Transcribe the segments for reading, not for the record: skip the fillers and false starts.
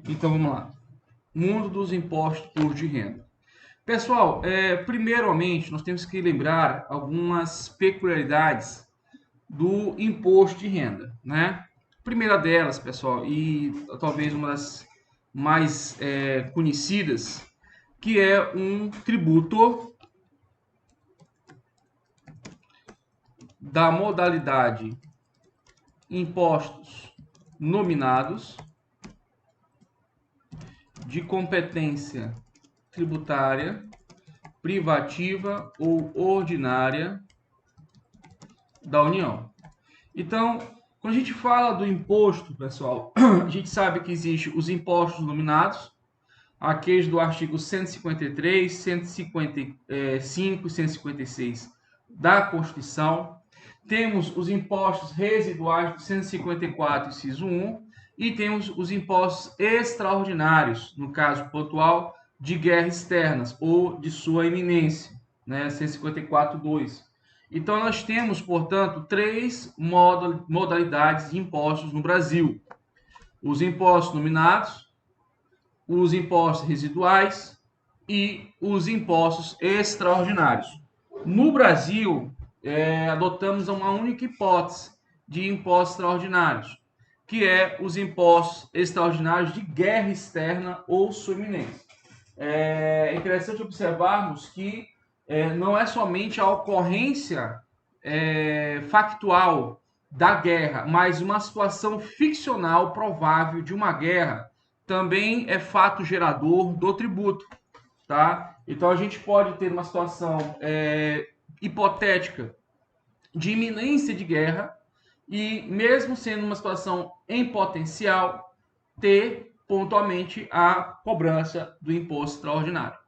Então vamos lá. Mundo dos impostos por de renda. Pessoal, primeiramente nós temos que lembrar algumas peculiaridades do imposto de renda, né? Primeira delas, pessoal, e talvez uma das mais conhecidas, que é um tributo da modalidade impostos nominados de competência tributária privativa ou ordinária da União. Então, quando a gente fala do imposto, pessoal, a gente sabe que existe os impostos nominados, aqueles do artigo 153, 155 e 156 da Constituição. Temos os impostos residuais do 154, inciso 1, e temos os impostos extraordinários, no caso pontual, de guerras externas ou de sua iminência, né, 154.2. Então, nós temos, portanto, três modalidades de impostos no Brasil: os impostos nominados, os impostos residuais e os impostos extraordinários. No Brasil, adotamos uma única hipótese de impostos extraordinários, que é os impostos extraordinários de guerra externa ou sua iminência. É interessante observarmos que não é somente a ocorrência factual da guerra, mas uma situação ficcional provável de uma guerra também é fato gerador do tributo, tá? Então a gente pode ter uma situação hipotética de iminência de guerra e, mesmo sendo uma situação em potencial, ter pontualmente a cobrança do imposto extraordinário.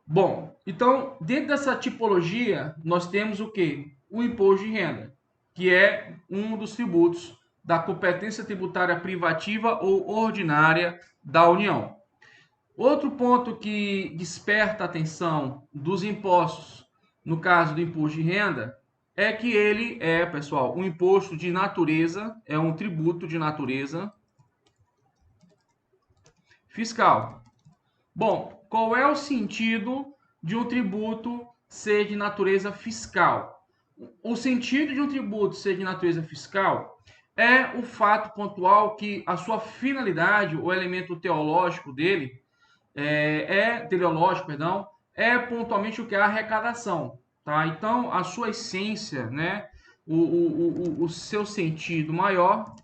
Bom, então, dentro dessa tipologia, nós temos o quê? O imposto de renda, que é um dos tributos da competência tributária privativa ou ordinária da União. Outro ponto que desperta a atenção dos impostos, no caso do imposto de renda, é que ele é, pessoal, um imposto de natureza, é um tributo de natureza fiscal. Bom, qual é o sentido de um tributo ser de natureza fiscal? O sentido de um tributo ser de natureza fiscal é o fato pontual que a sua finalidade, o elemento teológico dele, teleológico, perdão, é pontualmente o que é a arrecadação, tá? Então, a sua essência, né, o seu sentido maior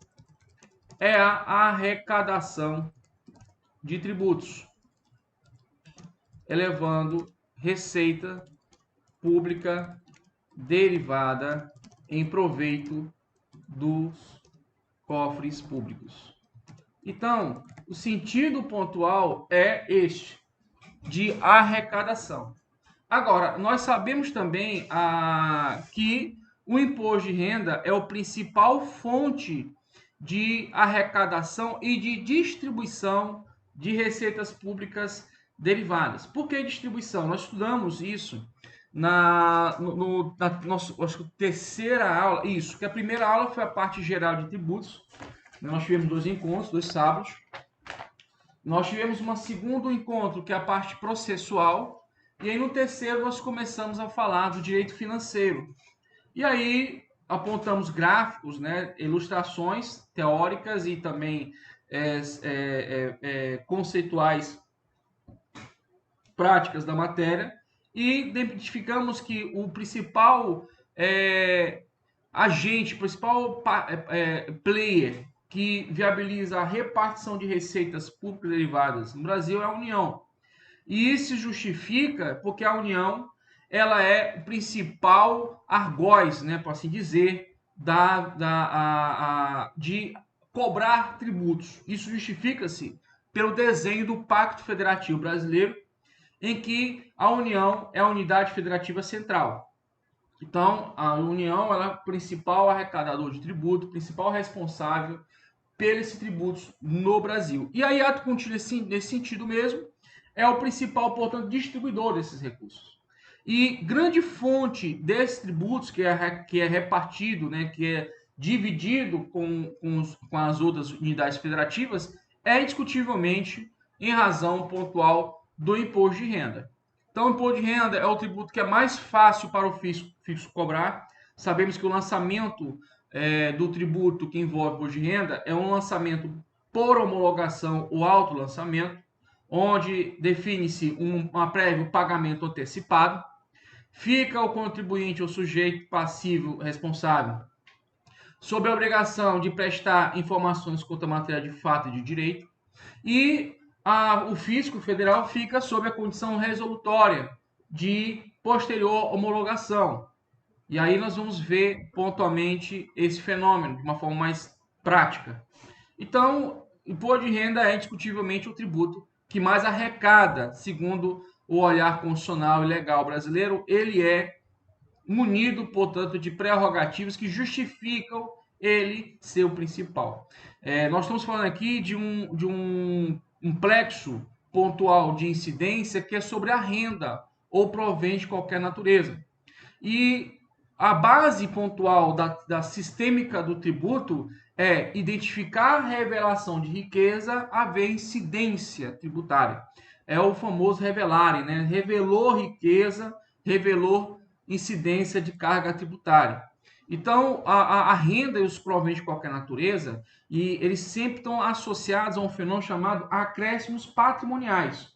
é a arrecadação de tributos, elevando receita pública derivada em proveito dos cofres públicos. Então, o sentido pontual é este, de arrecadação. Agora, nós sabemos também que o imposto de renda é o principal fonte de arrecadação e de distribuição de receitas públicas derivadas. Por que distribuição? Nós estudamos isso na nossa, acho que terceira aula, isso, que a primeira aula foi a parte geral de tributos. Nós tivemos dois encontros, 2 sábados. Nós tivemos um segundo encontro, que é a parte processual, e aí no terceiro nós começamos a falar do direito financeiro. E aí apontamos gráficos, né, ilustrações teóricas e também conceituais práticas da matéria, e identificamos que o principal agente, principal player que viabiliza a repartição de receitas públicas derivadas no Brasil é a União. E isso justifica porque a União ela é o principal argoz, né, por assim dizer, de cobrar tributos. Isso justifica-se pelo desenho do Pacto Federativo Brasileiro, em que a União é a unidade federativa central. Então, a União ela é o principal arrecadador de tributo, principal responsável pelos tributos no Brasil. E a IAT Contínuo, nesse sentido mesmo, é o principal, portanto, distribuidor desses recursos. E grande fonte desses tributos, que é repartido, né, que é dividido com as outras unidades federativas, é indiscutivelmente em razão pontual do imposto de renda. Então, o imposto de renda é o tributo que é mais fácil para o fisco cobrar. Sabemos que o lançamento do tributo que envolve imposto de renda é um lançamento por homologação ou autolançamento, onde define-se um prévio pagamento antecipado. Fica o contribuinte ou sujeito passivo responsável sob a obrigação de prestar informações quanto à matéria de fato e de direito, e o fisco federal fica sob a condição resolutória de posterior homologação. E aí nós vamos ver pontualmente esse fenômeno de uma forma mais prática. Então, o imposto de renda é indiscutivelmente o tributo que mais arrecada, segundo o olhar constitucional e legal brasileiro. Ele é munido, portanto, de prerrogativas que justificam ele ser o principal. Nós estamos falando aqui de um plexo pontual de incidência que é sobre a renda ou provém de qualquer natureza. E a base pontual da sistêmica do tributo é identificar a revelação de riqueza, haver incidência tributária. É o famoso revelare, né? Revelou riqueza, revelou incidência de carga tributária. Então, a renda e os proventos de qualquer natureza, e eles sempre estão associados a um fenômeno chamado acréscimos patrimoniais.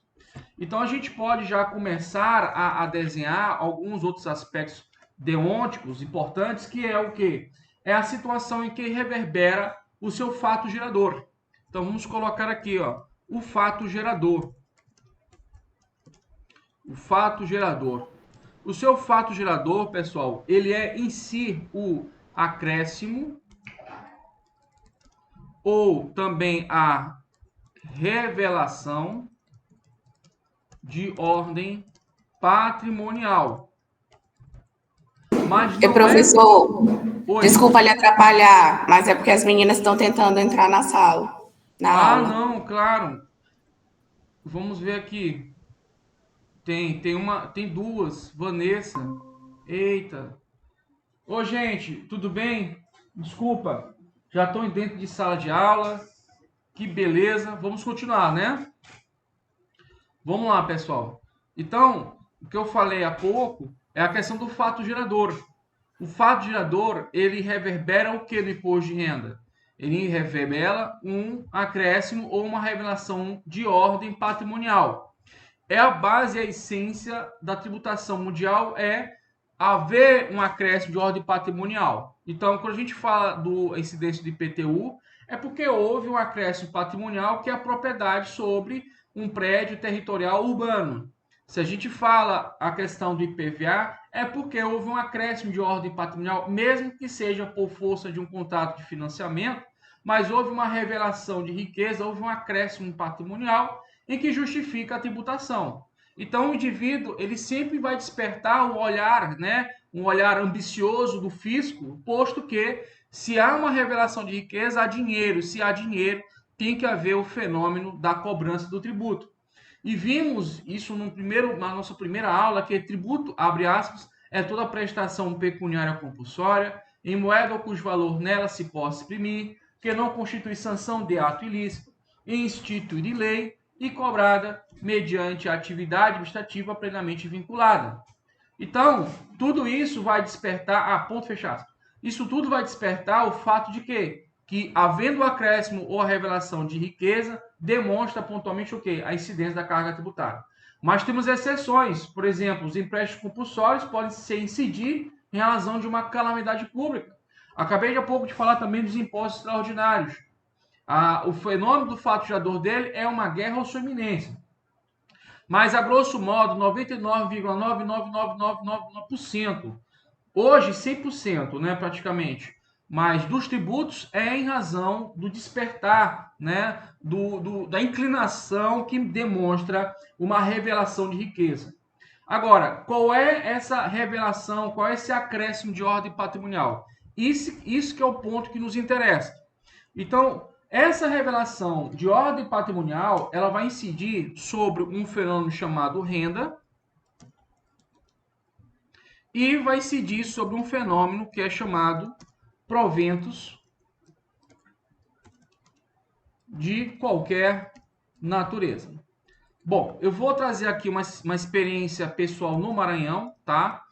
Então, a gente pode já começar a desenhar alguns outros aspectos deonticos importantes, que é o quê? É a situação em que reverbera o seu fato gerador. Então, vamos colocar aqui, ó, o fato gerador. O fato gerador. O seu fato gerador, pessoal, ele é em si o acréscimo ou também a revelação de ordem patrimonial. Mas não professor, desculpa lhe atrapalhar, mas é porque as meninas estão tentando entrar na sala, na aula. Não, claro. Vamos ver aqui. Tem duas. Vanessa. Eita. Ô, gente, tudo bem? Desculpa. Já estou dentro de sala de aula. Que beleza. Vamos continuar, né? Vamos lá, pessoal. Então, o que eu falei há pouco é a questão do fato gerador. O fato gerador, ele reverbera o que no imposto de renda? Ele reverbera um acréscimo ou uma revelação de ordem patrimonial. É a base e a essência da tributação mundial, é haver um acréscimo de ordem patrimonial. Então, quando a gente fala do incidência do IPTU, é porque houve um acréscimo patrimonial, que é a propriedade sobre um prédio territorial urbano. Se a gente fala a questão do IPVA, é porque houve um acréscimo de ordem patrimonial, mesmo que seja por força de um contrato de financiamento, mas houve uma revelação de riqueza, houve um acréscimo patrimonial em que justifica a tributação. Então, o indivíduo, ele sempre vai despertar um olhar, né, um olhar ambicioso do fisco, posto que se há uma revelação de riqueza, há dinheiro. Se há dinheiro, tem que haver o fenômeno da cobrança do tributo. E vimos isso na nossa primeira aula, que tributo, abre aspas, é toda prestação pecuniária compulsória, em moeda ou cujo valor nela se possa exprimir, que não constitui sanção de ato ilícito, instituto de lei e cobrada mediante a atividade administrativa plenamente vinculada. Então, tudo isso vai despertar, ponto fechado. Isso tudo vai despertar o fato de que havendo o acréscimo ou a revelação de riqueza, demonstra pontualmente o quê? A incidência da carga tributária. Mas temos exceções. Por exemplo, os empréstimos compulsórios podem se incidir em razão de uma calamidade pública. Acabei de há pouco de falar também dos impostos extraordinários. O fenômeno do fato gerador dele é uma guerra ou sua iminência. Mas, a grosso modo, 99,99999%. Hoje, 100%, né, praticamente. Mas dos tributos é em razão do despertar, né, da inclinação que demonstra uma revelação de riqueza. Agora, qual é essa revelação, qual é esse acréscimo de ordem patrimonial? Isso que é o ponto que nos interessa. Então, essa revelação de ordem patrimonial, ela vai incidir sobre um fenômeno chamado renda e vai incidir sobre um fenômeno que é chamado proventos de qualquer natureza. Bom, eu vou trazer aqui uma experiência pessoal no Maranhão, tá?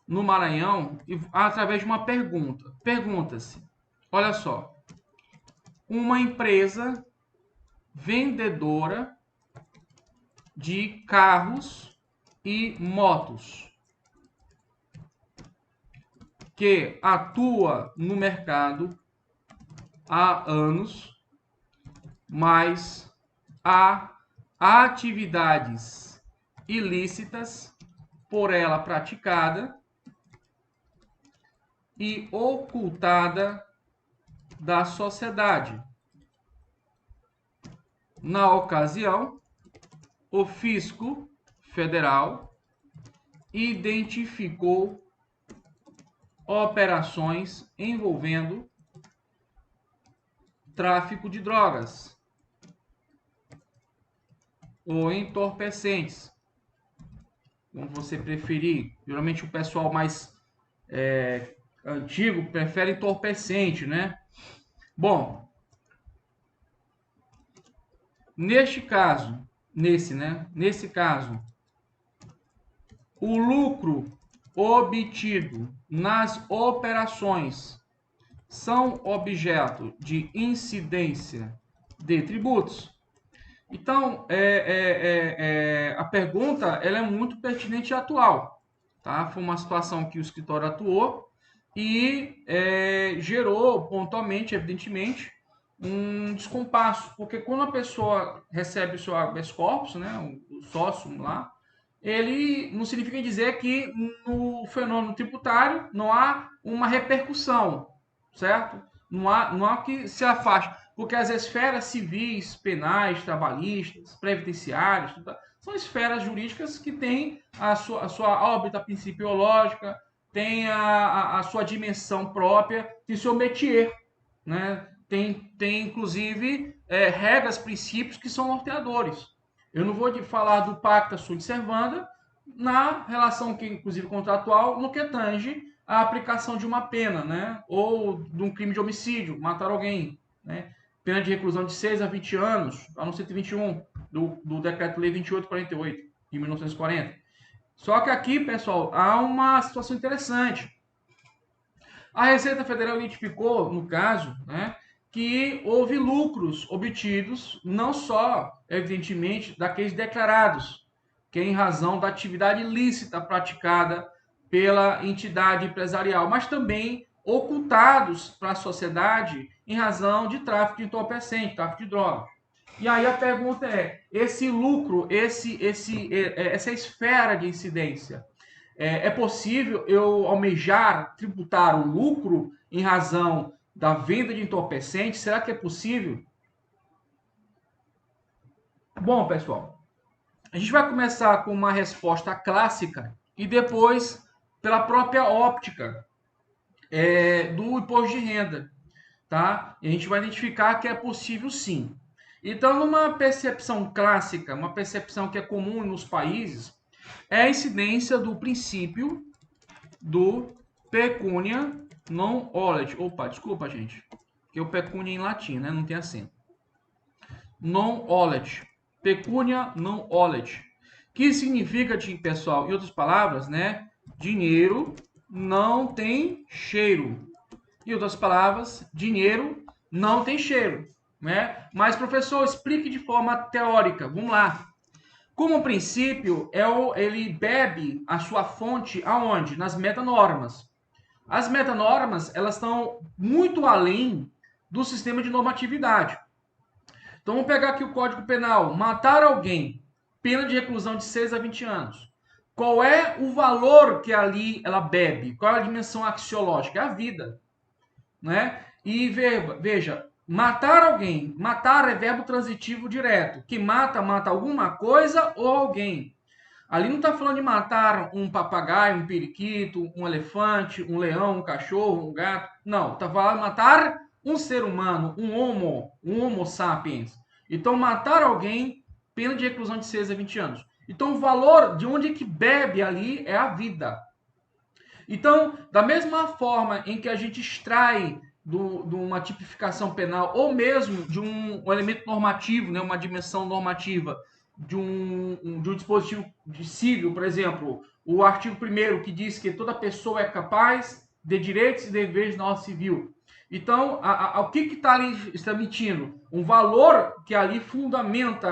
No Maranhão, através de uma pergunta. Pergunta-se, olha só, uma empresa vendedora de carros e motos que atua no mercado há anos, mas há atividades ilícitas por ela praticada e ocultada da sociedade. Na ocasião, o Fisco Federal identificou operações envolvendo tráfico de drogas ou entorpecentes, como você preferir. Geralmente o pessoal mais antigo prefere entorpecente, né? Bom, nesse caso, o lucro obtido nas operações são objeto de incidência de tributos. Então, a pergunta ela é muito pertinente e atual. Tá? Foi uma situação que o escritório atuou e gerou pontualmente, evidentemente, um descompasso. Porque quando a pessoa recebe o seu habeas corpus, né, o sócio lá, ele não significa dizer que no fenômeno tributário não há uma repercussão, certo? Não há que se afaste, porque as esferas civis, penais, trabalhistas, previdenciárias, são esferas jurídicas que têm a sua órbita principiológica, tem a sua dimensão própria, tem seu métier, né? Tem inclusive regras, princípios que são norteadores. Eu não vou falar do pacta sunt servanda na relação que, inclusive, contratual, no que tange a aplicação de uma pena, né? Ou de um crime de homicídio, matar alguém, né? Pena de reclusão de 6 a 20 anos, a no 121 do Decreto-Lei 2848, de 1940. Só que aqui, pessoal, há uma situação interessante. A Receita Federal identificou, no caso, né, que houve lucros obtidos, não só, evidentemente, daqueles declarados, que é em razão da atividade ilícita praticada pela entidade empresarial, mas também ocultados para a sociedade em razão de tráfico de entorpecente, tráfico de drogas. E aí a pergunta é, esse lucro, essa esfera de incidência, é possível eu almejar tributar o lucro em razão da venda de entorpecentes? Será que é possível? Bom, pessoal, a gente vai começar com uma resposta clássica e depois pela própria óptica do imposto de renda, tá? E a gente vai identificar que é possível sim. Então, numa percepção clássica, uma percepção que é comum nos países, é a incidência do princípio do pecunia non olet. Opa, desculpa, gente. Porque o pecunia em latim, né? Não tem acento. Non olet. Pecunia non olet. Que significa, pessoal, em outras palavras, né? Dinheiro não tem cheiro. Em outras palavras, dinheiro não tem cheiro, né? Mas, professor, explique de forma teórica. Vamos lá. Como princípio, ele bebe a sua fonte aonde? Nas metanormas. As metanormas, elas estão muito além do sistema de normatividade. Então, vamos pegar aqui o Código Penal. Matar alguém, pena de reclusão de 6 a 20 anos. Qual é o valor que ali ela bebe? Qual é a dimensão axiológica? É a vida, né? E veja, matar alguém. Matar é verbo transitivo direto. Que mata, mata alguma coisa ou alguém. Ali não está falando de matar um papagaio, um periquito, um elefante, um leão, um cachorro, um gato. Não, está falando de matar um ser humano, um homo sapiens. Então, matar alguém, pena de reclusão de 6 a 20 anos. Então, o valor de onde que bebe ali é a vida. Então, da mesma forma em que a gente extrai de uma tipificação penal, ou mesmo de um elemento normativo, né, uma dimensão normativa de um dispositivo civil, por exemplo, o artigo 1º, que diz que toda pessoa é capaz de direitos e deveres na ordem civil. Então, o que está ali emitindo? Um valor que ali fundamenta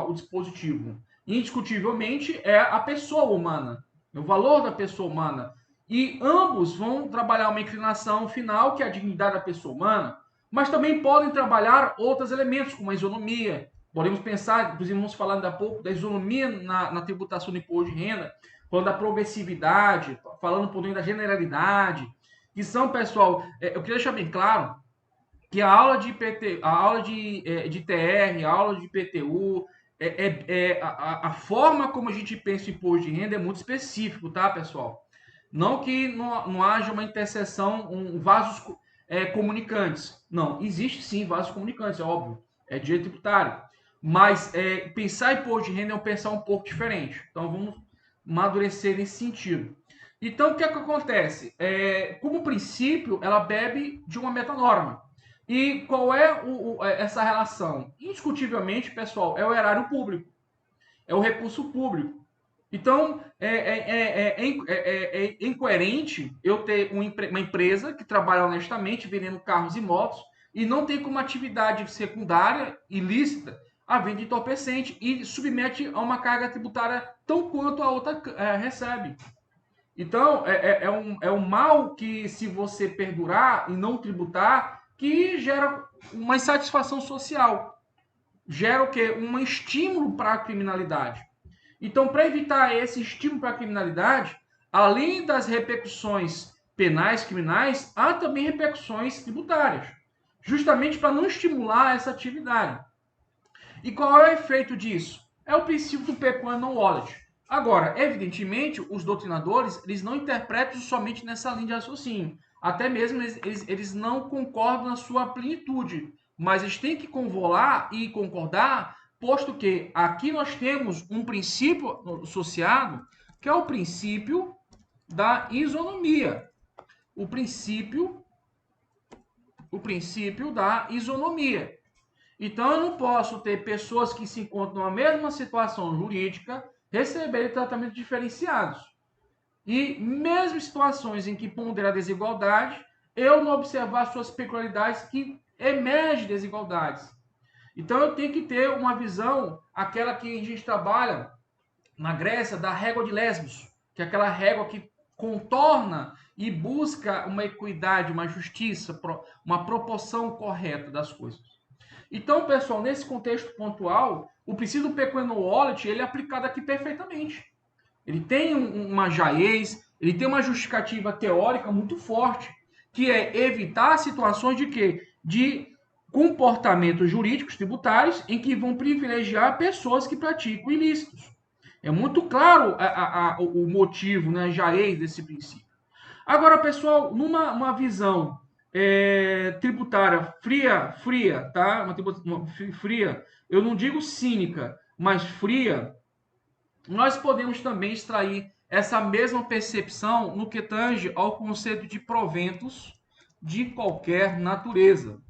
o dispositivo. Indiscutivelmente, é a pessoa humana, o valor da pessoa humana. E ambos vão trabalhar uma inclinação final, que é a dignidade da pessoa humana, mas também podem trabalhar outros elementos, como a isonomia. Podemos pensar, inclusive, vamos falar ainda há pouco, da isonomia na tributação do imposto de renda, falando da progressividade, falando um pouquinho da generalidade, que são, pessoal, eu queria deixar bem claro que a aula de IPT, a aula de TR, a aula de IPTU, a forma como a gente pensa o imposto de renda é muito específico, tá, pessoal? Não que não haja uma interseção, vasos comunicantes. Não, existe sim vasos comunicantes, é óbvio. É direito tributário. Mas pensar imposto de renda é pensar um pouco diferente. Então vamos amadurecer nesse sentido. Então o que é que acontece? Como princípio, ela bebe de uma metanorma. E qual é essa relação? Indiscutivelmente, pessoal, é o erário público. É o recurso público. Então, é incoerente eu ter uma empresa que trabalha honestamente vendendo carros e motos e não tem como atividade secundária ilícita a venda de entorpecente e submete a uma carga tributária tão quanto a outra recebe. Então, é um mal que, se você perdurar e não tributar, que gera uma insatisfação social. Gera o quê? Um estímulo para a criminalidade. Então, para evitar esse estímulo para a criminalidade, além das repercussões penais, criminais, há também repercussões tributárias, justamente para não estimular essa atividade. E qual é o efeito disso? É o princípio do peculiar non olet. Agora, evidentemente, os doutrinadores eles não interpretam somente nessa linha de raciocínio. Até mesmo eles não concordam na sua plenitude. Mas eles têm que convolar e concordar, posto que aqui nós temos um princípio associado, que é o princípio da isonomia. O princípio da isonomia. Então, eu não posso ter pessoas que se encontram na mesma situação jurídica receberem tratamentos diferenciados. E mesmo em situações em que pondera a desigualdade, eu não observar suas peculiaridades que emergem desigualdades. Então, eu tenho que ter uma visão, aquela que a gente trabalha na Grécia, da régua de Lesbos, que é aquela régua que contorna e busca uma equidade, uma justiça, uma proporção correta das coisas. Então, pessoal, nesse contexto pontual, o princípio do peculiar non olet, ele é aplicado aqui perfeitamente. Ele tem uma jaez, ele tem uma justificativa teórica muito forte, que é evitar situações de quê? De comportamentos jurídicos tributários em que vão privilegiar pessoas que praticam ilícitos. É muito claro o motivo, né, a jaez desse princípio. Agora, pessoal, numa visão tributária fria, tá? Uma fria, eu não digo cínica, mas fria, nós podemos também extrair essa mesma percepção no que tange ao conceito de proventos de qualquer natureza.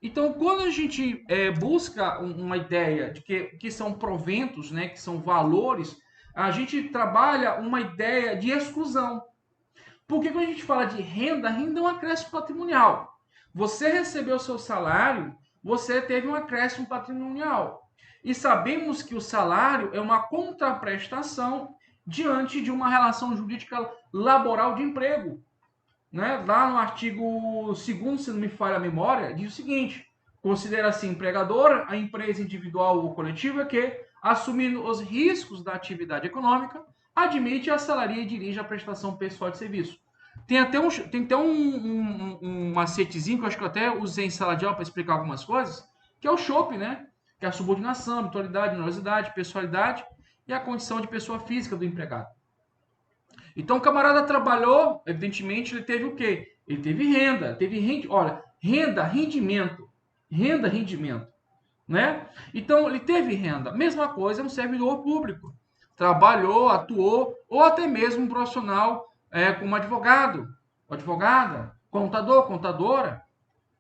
Então, quando a gente busca uma ideia de que são proventos, né, que são valores, a gente trabalha uma ideia de exclusão. Porque quando a gente fala de renda, renda é um acréscimo patrimonial. Você recebeu o seu salário, você teve um acréscimo patrimonial. E sabemos que o salário é uma contraprestação diante de uma relação jurídica laboral de emprego. Né? Lá no artigo 2º, se não me falha a memória, diz o seguinte: considera-se empregadora a empresa individual ou coletiva que, assumindo os riscos da atividade econômica, admite, assalaria e dirige a prestação pessoal de serviço. Tem até um macetezinho que eu acho que eu até usei em sala de aula para explicar algumas coisas, que é o SHOP, né? Que é a subordinação, habitualidade, morosidade, pessoalidade e a condição de pessoa física do empregado. Então o camarada trabalhou, evidentemente, ele teve o quê? Ele teve renda, olha, rendimento, né? Então ele teve renda. Mesma coisa no servidor público. Trabalhou, atuou, ou até mesmo um profissional como advogado, advogada, contador, contadora.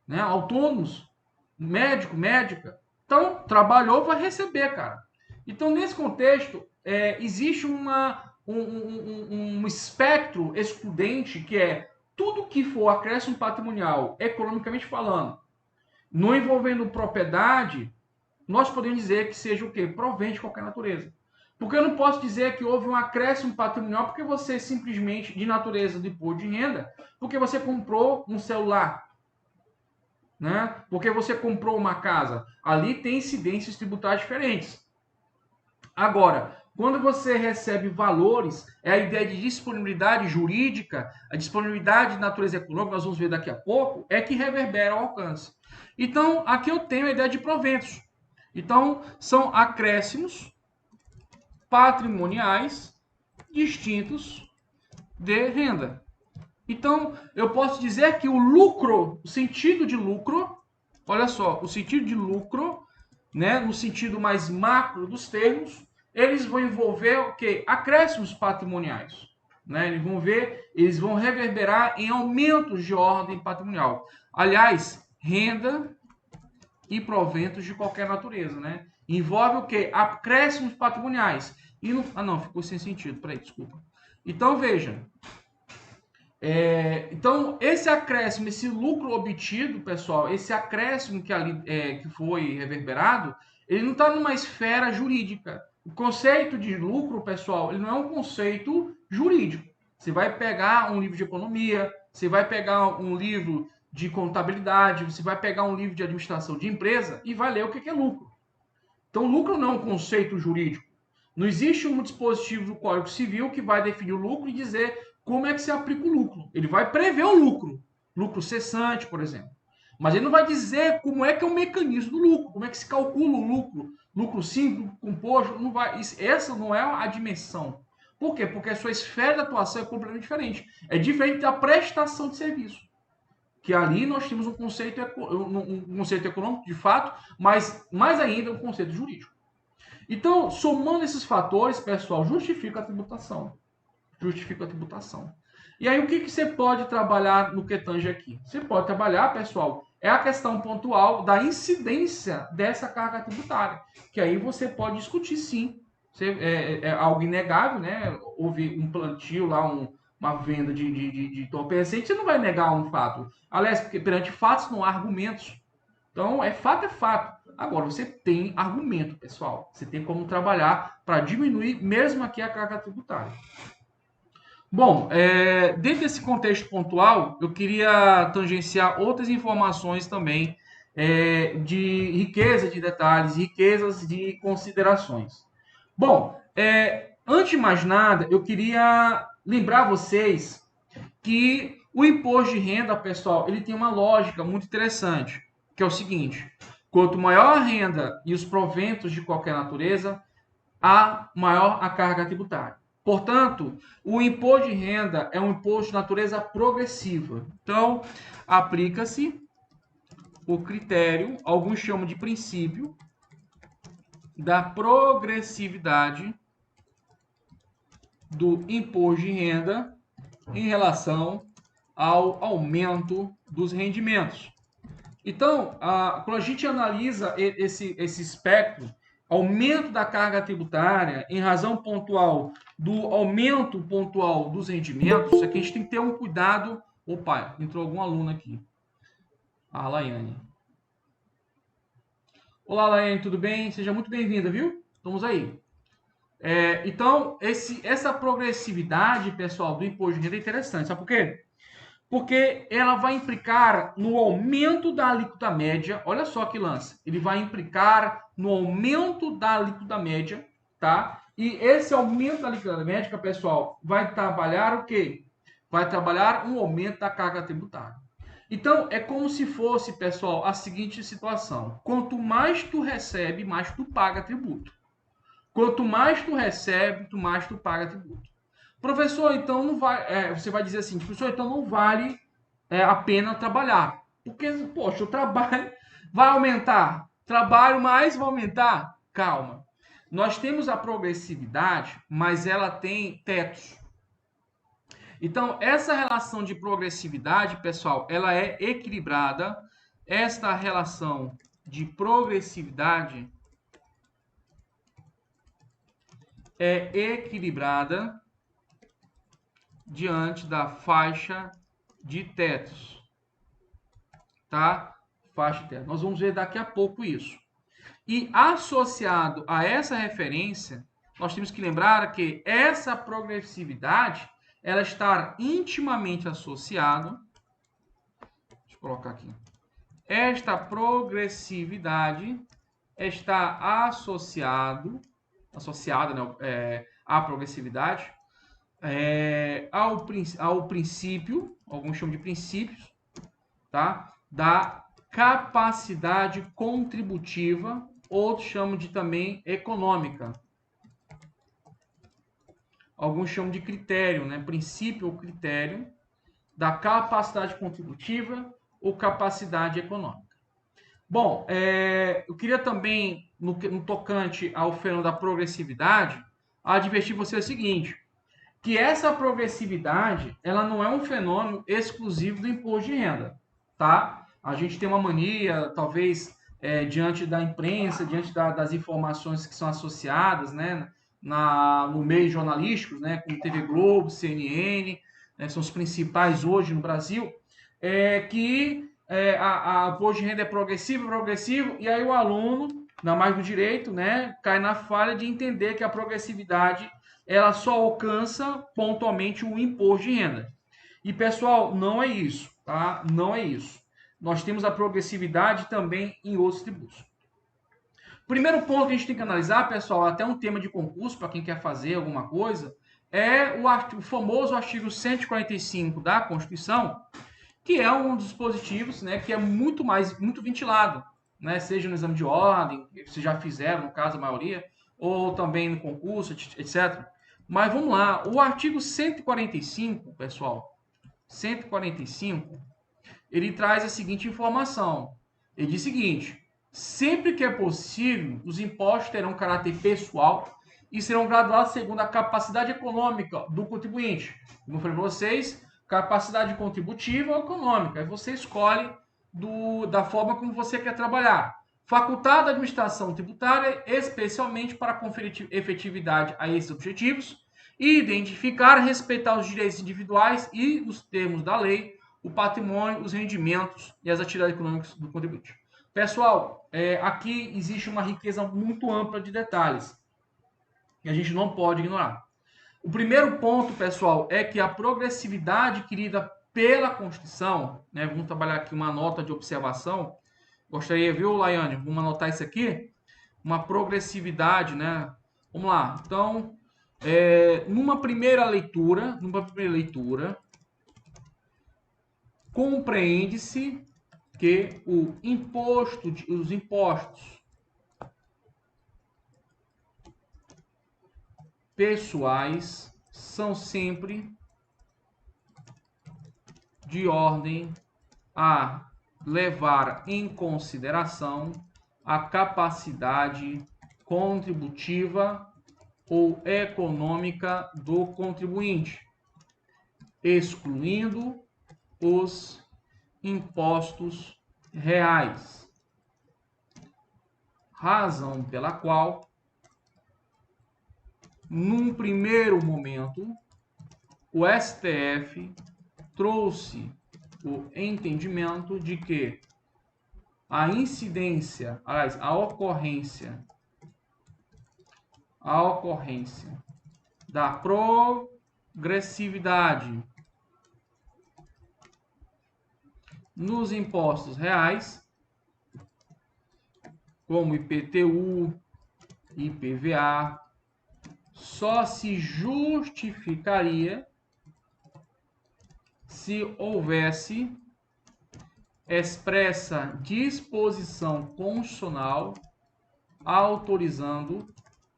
né? Autônomos, médico, médica. Então, trabalhou, vai receber, cara. Então, nesse contexto, existe um espectro excludente que é tudo que for acréscimo patrimonial, economicamente falando, não envolvendo propriedade, nós podemos dizer que seja o quê? Provento de qualquer natureza. Porque eu não posso dizer que houve um acréscimo patrimonial porque você simplesmente, de natureza de imposto de renda, porque você comprou um celular, né? Porque você comprou uma casa. Ali tem incidências tributárias diferentes. Agora, quando você recebe valores, é a ideia de disponibilidade jurídica, a disponibilidade de natureza econômica, nós vamos ver daqui a pouco, é que reverbera o alcance. Então, aqui eu tenho a ideia de proventos. Então, são acréscimos patrimoniais distintos de renda. Então, eu posso dizer que o lucro, o sentido de lucro, olha só, o sentido de lucro, né, no sentido mais macro dos termos, eles vão envolver o quê? Acréscimos patrimoniais. Né? Eles vão reverberar em aumentos de ordem patrimonial. Aliás, renda e proventos de qualquer natureza, né? Envolve o quê? Acréscimos patrimoniais. E no... Ah, não, ficou sem sentido. Peraí, desculpa. Então, veja. Então, esse acréscimo, esse lucro obtido, pessoal, esse acréscimo que ali que foi reverberado, ele não está numa esfera jurídica. O conceito de lucro, pessoal, ele não é um conceito jurídico. Você vai pegar um livro de economia, você vai pegar um livro de contabilidade, você vai pegar um livro de administração de empresa e vai ler o que é lucro. Então, lucro não é um conceito jurídico. Não existe um dispositivo do Código Civil que vai definir o lucro e dizer como é que se aplica o lucro. Ele vai prever o lucro cessante, por exemplo. Mas ele não vai dizer como é que é o mecanismo do lucro, como é que se calcula o lucro simples, composto, não vai. Essa não é a dimensão. Por quê? Porque a sua esfera de atuação é completamente diferente. É diferente da prestação de serviço. Que ali nós temos um conceito econômico de fato, mas mais ainda um conceito jurídico. Então, somando esses fatores, pessoal, justifica a tributação. Justifica a tributação. E aí, o que você pode trabalhar no que tange aqui? Você pode trabalhar, pessoal, é a questão pontual da incidência dessa carga tributária. Que aí você pode discutir, sim. É algo inegável, né? Houve um plantio lá, uma venda de entorpecente, você não vai negar um fato. Aliás, porque perante fatos não há argumentos. Então, fato é fato. Agora, você tem argumento, pessoal. Você tem como trabalhar para diminuir mesmo aqui a carga tributária. Bom, dentro desse contexto pontual, eu queria tangenciar outras informações também de riqueza de detalhes, riquezas de considerações. Bom, antes de mais nada, eu queria lembrar vocês que o imposto de renda, pessoal, ele tem uma lógica muito interessante, que é o seguinte: quanto maior a renda e os proventos de qualquer natureza, maior a carga tributária. Portanto, o imposto de renda é um imposto de natureza progressiva. Então, aplica-se o critério, alguns chamam de princípio, da progressividade do imposto de renda em relação ao aumento dos rendimentos. Então, quando a gente analisa esse espectro, aumento da carga tributária em razão pontual do aumento pontual dos rendimentos, aqui a gente tem que ter um cuidado. Opa, entrou algum aluno aqui. A Laiane. Olá, Laiane, tudo bem? Seja muito bem-vinda, viu? Estamos aí. Então, essa progressividade, pessoal, do imposto de renda é interessante. Sabe por quê? Porque ela vai implicar no aumento da alíquota média. Olha só que lance. Ele vai implicar no aumento da alíquota média, tá? E esse aumento da alíquota média, pessoal, vai trabalhar o quê? Vai trabalhar um aumento da carga tributária. Então, é como se fosse, pessoal, a seguinte situação. Quanto mais tu recebe, mais tu paga tributo. Quanto mais tu recebe, mais tu paga tributo. Professor, então não vai. Você vai dizer assim, professor, então não vale a pena trabalhar. Porque, poxa, o trabalho vai aumentar. Trabalho mais vai aumentar? Calma. Nós temos a progressividade, mas ela tem tetos. Então, essa relação de progressividade, pessoal, ela é equilibrada esta relação de progressividade é equilibrada diante da faixa de tetos, tá? Faixa de tetos. Nós vamos ver daqui a pouco isso. E associado a essa referência, nós temos que lembrar que essa progressividade ela está intimamente associada. Deixa eu colocar aqui. Esta progressividade está associada, né, à progressividade, ao princípio, alguns chamam de princípios, tá? Da capacidade contributiva, outros chamam de também econômica. Alguns chamam de critério, né? Princípio ou critério da capacidade contributiva ou capacidade econômica. Bom, eu queria também, no tocante ao fenômeno da progressividade, advertir você o seguinte, que essa progressividade, ela não é um fenômeno exclusivo do imposto de renda, tá? A gente tem uma mania, talvez, diante da imprensa, diante das informações que são associadas, né, no meio jornalístico, né, como TV Globo, CNN, né, são os principais hoje no Brasil, que o imposto de renda é progressivo, e aí o aluno, ainda mais do direito, né, cai na falha de entender que a progressividade ela só alcança pontualmente o imposto de renda. E, pessoal, não é isso, tá? Não é isso. Nós temos a progressividade também em outros tributos. Primeiro ponto que a gente tem que analisar, pessoal, até um tema de concurso, para quem quer fazer alguma coisa, é o famoso artigo 145 da Constituição, que é um dos dispositivos, né, que é muito ventilado, né, seja no exame de ordem, que vocês já fizeram, no caso a maioria, ou também no concurso, etc. Mas vamos lá, o artigo 145, pessoal, 145, ele traz a seguinte informação. Ele diz o seguinte, sempre que é possível, os impostos terão caráter pessoal e serão graduados segundo a capacidade econômica do contribuinte. Como eu falei para vocês, capacidade contributiva ou econômica. Aí você escolhe da forma como você quer trabalhar. Facultada a administração tributária, especialmente para conferir efetividade a esses objetivos, e identificar, respeitar os direitos individuais e os termos da lei, o patrimônio, os rendimentos e as atividades econômicas do contribuinte. Pessoal, aqui existe uma riqueza muito ampla de detalhes que a gente não pode ignorar. O primeiro ponto, pessoal, é que a progressividade adquirida pela Constituição, né, vamos trabalhar aqui uma nota de observação, gostaria, viu, Laiane? Vamos anotar isso aqui, uma progressividade, né? Vamos lá. Então, numa primeira leitura, compreende-se que os impostos pessoais são sempre de ordem a levar em consideração a capacidade contributiva ou econômica do contribuinte, excluindo os impostos reais. Razão pela qual, num primeiro momento, o STF trouxe o entendimento de que a incidência, aliás, a ocorrência da progressividade nos impostos reais, como IPTU, IPVA, só se justificaria se houvesse expressa disposição constitucional autorizando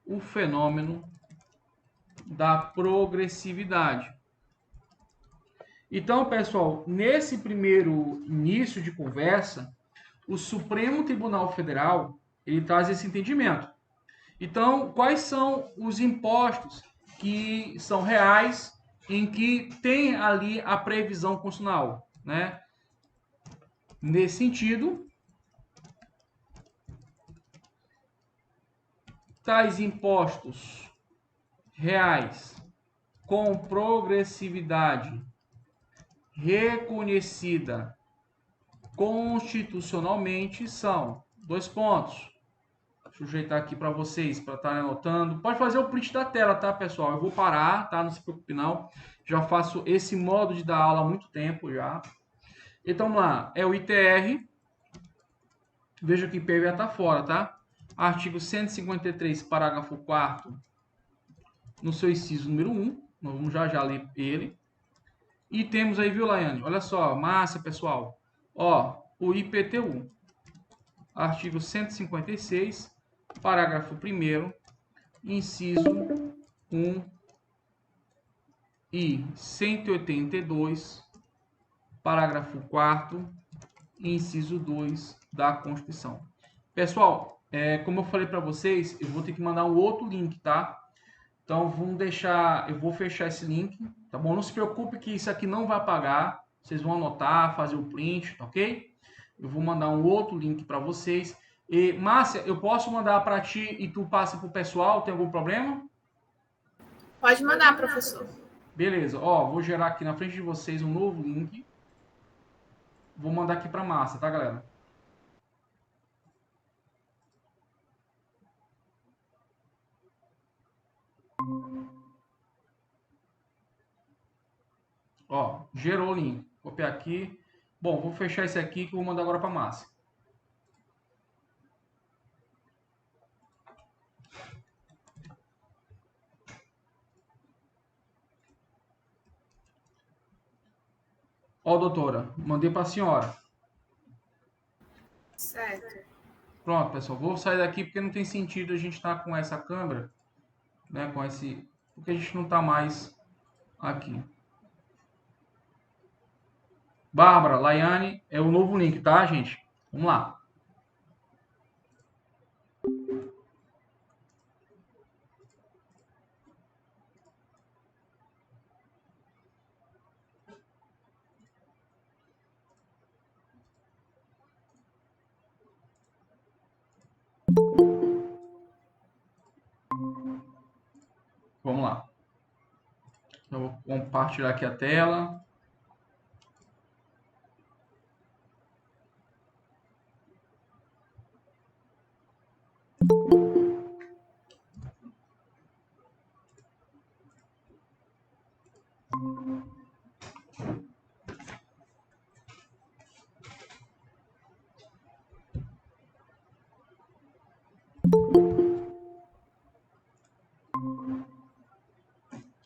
o fenômeno da progressividade. Então, pessoal, nesse primeiro início de conversa, o Supremo Tribunal Federal ele traz esse entendimento. Então, quais são os impostos que são reais, em que tem ali a previsão constitucional, né? Nesse sentido, tais impostos reais com progressividade reconhecida constitucionalmente são, dois pontos. Deixa eu ajeitar aqui para vocês, para estarem anotando. Pode fazer o print da tela, tá, pessoal? Eu vou parar, tá? Não se preocupe não. Já faço esse modo de dar aula há muito tempo já. Então, vamos lá. É o ITR. Veja que IPVA está fora, tá? Artigo 153, parágrafo 4º, no seu inciso número 1. Nós vamos já ler ele. E temos aí, viu, Laiane? Olha só, massa, pessoal. Ó, o IPTU. Artigo 156, parágrafo 1º, inciso 1 e 182, parágrafo 4º, inciso 2 da Constituição. Pessoal, como eu falei para vocês, eu vou ter que mandar um outro link, tá? Então, eu vou fechar esse link, tá bom? Não se preocupe que isso aqui não vai apagar. Vocês vão anotar, fazer o print, tá ok? Eu vou mandar um outro link para vocês. E, Márcia, eu posso mandar para ti e tu passa para o pessoal? Tem algum problema? Pode mandar, professor. Beleza. Ó, vou gerar aqui na frente de vocês um novo link. Vou mandar aqui para Márcia, tá, galera? Ó, gerou o link. Vou copiar aqui. Bom, vou fechar esse aqui que eu vou mandar agora para Márcia. Ó, doutora, mandei para a senhora. Certo. Pronto, pessoal. Vou sair daqui porque não tem sentido a gente estar com essa câmera, né? Porque a gente não está mais aqui. Bárbara, Laiane, é o novo link, tá, gente? Vamos lá. Vamos lá. Eu vou compartilhar aqui a tela.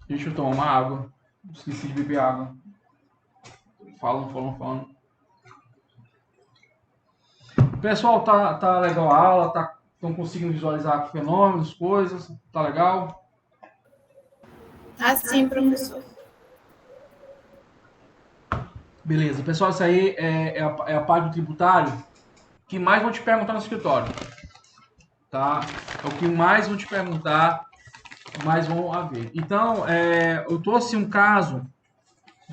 Deixa eu tomar uma água. Esqueci de beber água. Falando. Pessoal, tá legal a aula? Estão conseguindo visualizar fenômenos, coisas? Tá legal? Tá sim, professor. Beleza. Pessoal, isso aí é a parte do tributário que mais vão te perguntar no escritório. Tá? É o que mais vão te perguntar, mais vão haver. Então, eu trouxe um caso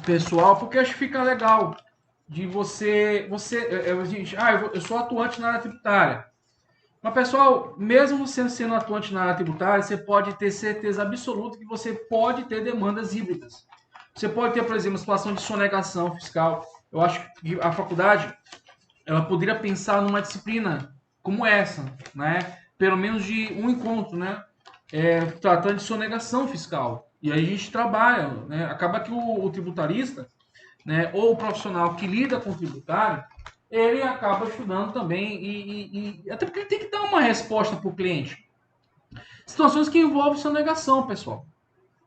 pessoal, porque acho que fica legal de você eu sou atuante na área tributária. Mas, pessoal, mesmo você sendo atuante na área tributária, você pode ter certeza absoluta que você pode ter demandas híbridas. Você pode ter, por exemplo, situação de sonegação fiscal. Eu acho que a faculdade ela poderia pensar numa disciplina como essa, né? Pelo menos de um encontro, né? Tratando de sonegação fiscal. E aí a gente trabalha, né? Acaba que o tributarista, né? Ou o profissional que lida com o tributário, ele acaba estudando também até porque ele tem que dar uma resposta para o cliente. Situações que envolvem sonegação, pessoal,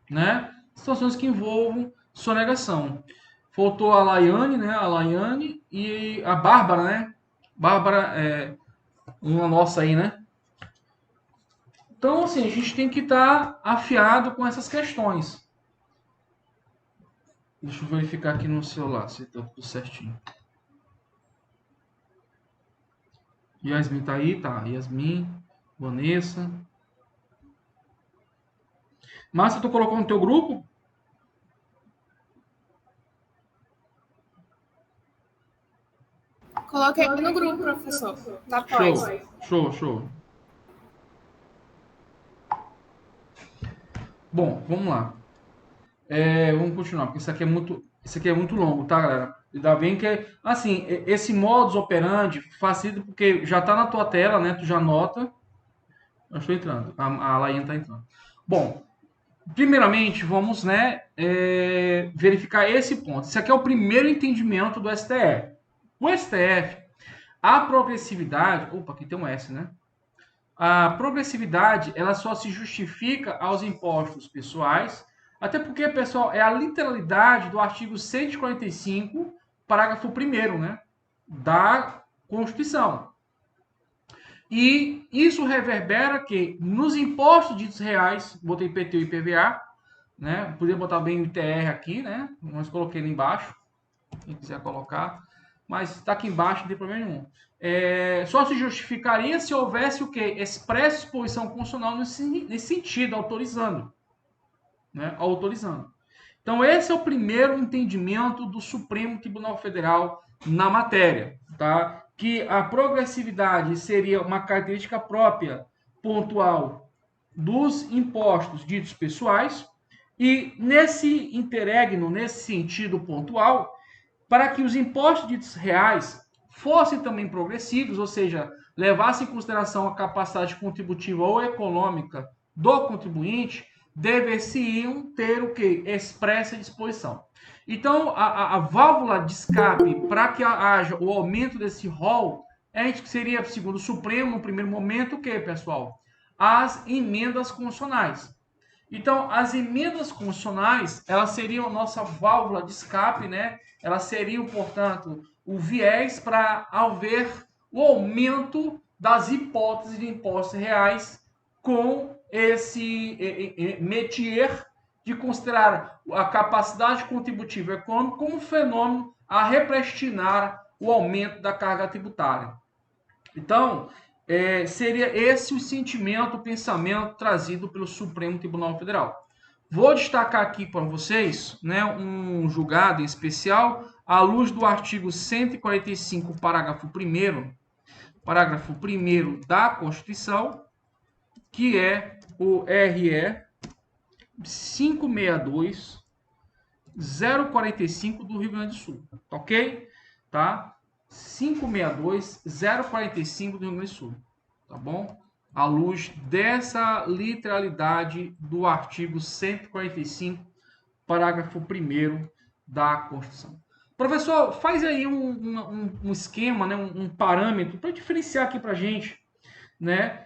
né? Situações que envolvam sonegação. Faltou a Laiane, né? A Laiane e a Bárbara, né? Bárbara é uma nossa aí, né? Então, assim, a gente tem que estar afiado com essas questões. Deixa eu verificar aqui no celular se está tudo certinho. Yasmin tá aí? Tá. Yasmin, Vanessa. Márcia, tu colocou no teu grupo? Coloquei no grupo, professor. Tá, pode. Show. Bom, vamos lá. Vamos continuar, porque isso aqui é muito longo, tá, galera? Ainda bem que, assim, esse modus operandi facilita porque já tá na tua tela, né? Tu já nota. Eu estou entrando. A Lainha tá entrando. Bom, primeiramente, vamos, né, verificar esse ponto. Esse aqui é o primeiro entendimento do STF. O STF, a progressividade... Opa, aqui tem um S, né? A progressividade, ela só se justifica aos impostos pessoais, até porque, pessoal, é a literalidade do artigo 145, parágrafo 1º, né, da Constituição. E isso reverbera que nos impostos ditos reais, botei IPTU e IPVA, né, podia botar bem o ITR aqui, né, mas coloquei ali embaixo, quem quiser colocar, mas está aqui embaixo, não tem problema nenhum. Só se justificaria se houvesse o quê? Expressa exposição constitucional nesse sentido, autorizando. Né? Autorizando. Então, esse é o primeiro entendimento do Supremo Tribunal Federal na matéria. Tá? Que a progressividade seria uma característica própria, pontual, dos impostos ditos pessoais, e nesse interregno, nesse sentido pontual, para que os impostos ditos reais fossem também progressivos, ou seja, levassem em consideração a capacidade contributiva ou econômica do contribuinte, deveriam ter o que? Expressa disposição. Então, a válvula de escape para que haja o aumento desse rol, que seria, segundo o Supremo, no primeiro momento, o que, pessoal? As emendas constitucionais. Então, as emendas constitucionais, elas seriam a nossa válvula de escape, né? Elas seriam, portanto, o viés para haver o aumento das hipóteses de impostos reais com esse métier de considerar a capacidade contributiva econômica como um fenômeno a represtinar o aumento da carga tributária. Então, seria esse o sentimento, o pensamento trazido pelo Supremo Tribunal Federal. Vou destacar aqui para vocês, né, um julgado em especial, à luz do artigo 145, parágrafo 1º da Constituição, que é o RE 562-045 do Rio Grande do Sul, ok? Tá? 562-045 do Rio Grande do Sul, tá bom? À luz dessa literalidade do artigo 145, parágrafo 1º da Constituição. Professor, faz aí um esquema, né, um parâmetro para diferenciar aqui para a gente, né,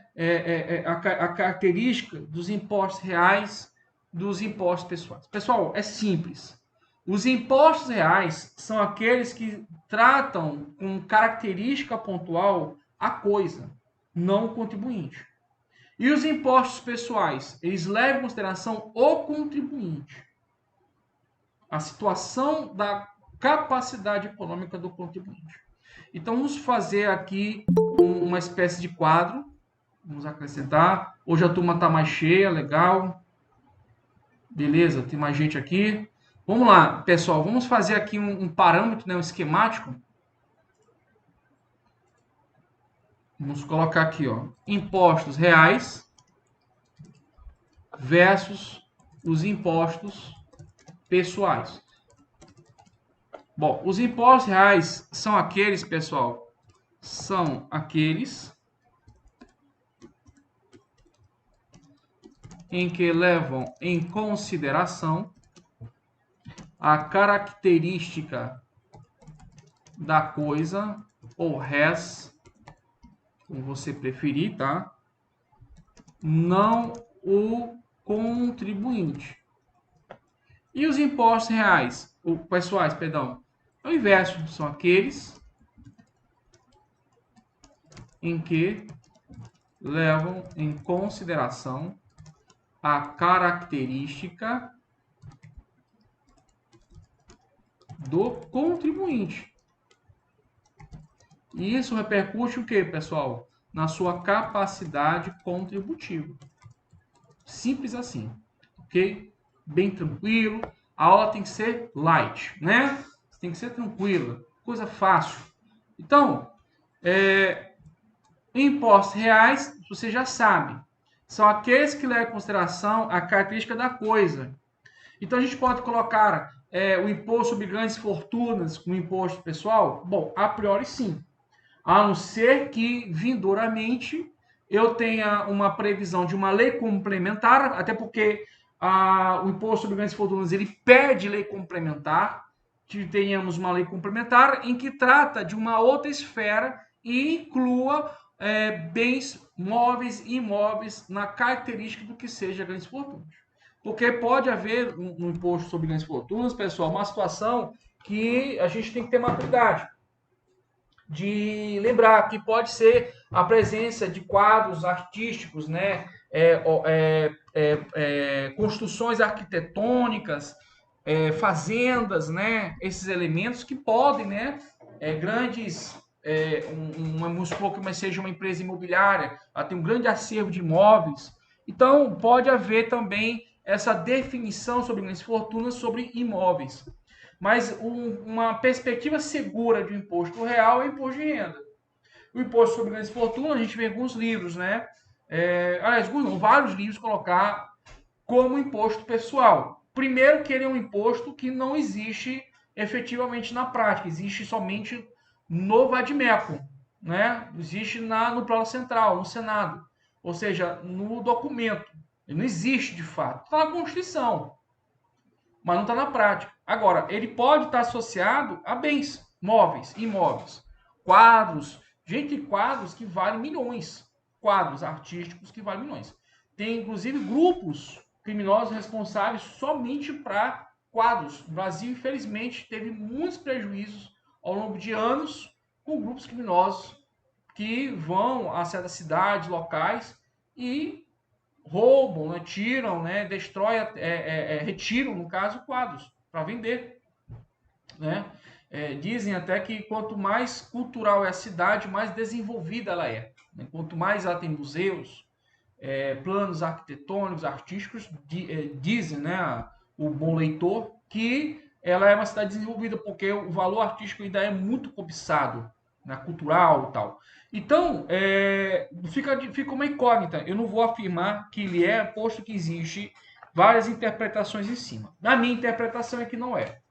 a característica dos impostos reais dos impostos pessoais. Pessoal, é simples. Os impostos reais são aqueles que tratam com característica pontual a coisa, não o contribuinte. E os impostos pessoais, eles levam em consideração o contribuinte. A situação da capacidade econômica do contribuinte. Então, vamos fazer aqui uma espécie de quadro. Vamos acrescentar. Hoje a turma está mais cheia, legal. Beleza, tem mais gente aqui. Vamos lá, pessoal, vamos fazer aqui um parâmetro, né, um esquemático. Vamos colocar aqui, ó, impostos reais versus os impostos pessoais. Bom, os impostos reais são aqueles, pessoal, são aqueles em que levam em consideração a característica da coisa, ou res, como você preferir, tá? Não o contribuinte. E os impostos reais, ou pessoais, perdão, é o inverso, são aqueles em que levam em consideração a característica do contribuinte. E isso repercute o que, pessoal? Na sua capacidade contributiva. Simples assim, ok? Bem tranquilo. A aula tem que ser light, né? Tem que ser tranquila, coisa fácil. Então, impostos reais, você já sabe, são aqueles que levam em consideração a característica da coisa. Então, a gente pode colocar o imposto sobre grandes fortunas no imposto pessoal? Bom, a priori sim. A não ser que, vindouramente, eu tenha uma previsão de uma lei complementar, até porque o imposto sobre grandes fortunas ele pede lei complementar, que tenhamos uma lei complementar em que trata de uma outra esfera e inclua bens móveis e imóveis na característica do que seja grandes fortunas. Porque pode haver no imposto sobre grandes fortunas, pessoal, uma situação que a gente tem que ter maturidade de lembrar que pode ser a presença de quadros artísticos, né, construções arquitetônicas, fazendas, né, esses elementos que podem, né, grandes, vamos supor que seja uma empresa imobiliária, ela tem um grande acervo de imóveis, então pode haver também essa definição sobre grandes fortunas sobre imóveis. Mas uma perspectiva segura de um imposto real é o imposto de renda. O imposto sobre grandes fortunas, a gente vê alguns livros, né? Aliás, vários livros colocar como imposto pessoal. Primeiro, que ele é um imposto que não existe efetivamente na prática, existe somente no VADMECO, né? Existe no plano central, no Senado, ou seja, no documento. Ele não existe de fato. Está na Constituição, mas não está na prática. Agora, ele pode estar associado a bens móveis, imóveis, quadros, gente, quadros que valem milhões, quadros artísticos que valem milhões. Tem, inclusive, grupos criminosos responsáveis somente para quadros. O Brasil, infelizmente, teve muitos prejuízos ao longo de anos com grupos criminosos que vão a certas cidades, locais e roubam, né, tiram, né, destroem, retiram, no caso, quadros para vender, né? Dizem até que quanto mais cultural é a cidade, mais desenvolvida ela é. Né? Quanto mais ela tem museus, planos arquitetônicos, artísticos, dizem, né, o bom leitor, que ela é uma cidade desenvolvida, porque o valor artístico ainda é muito cobiçado, né, cultural e tal. Então, fica uma incógnita. Eu não vou afirmar que ele é, posto que existe várias interpretações em cima. Na minha interpretação é que não é.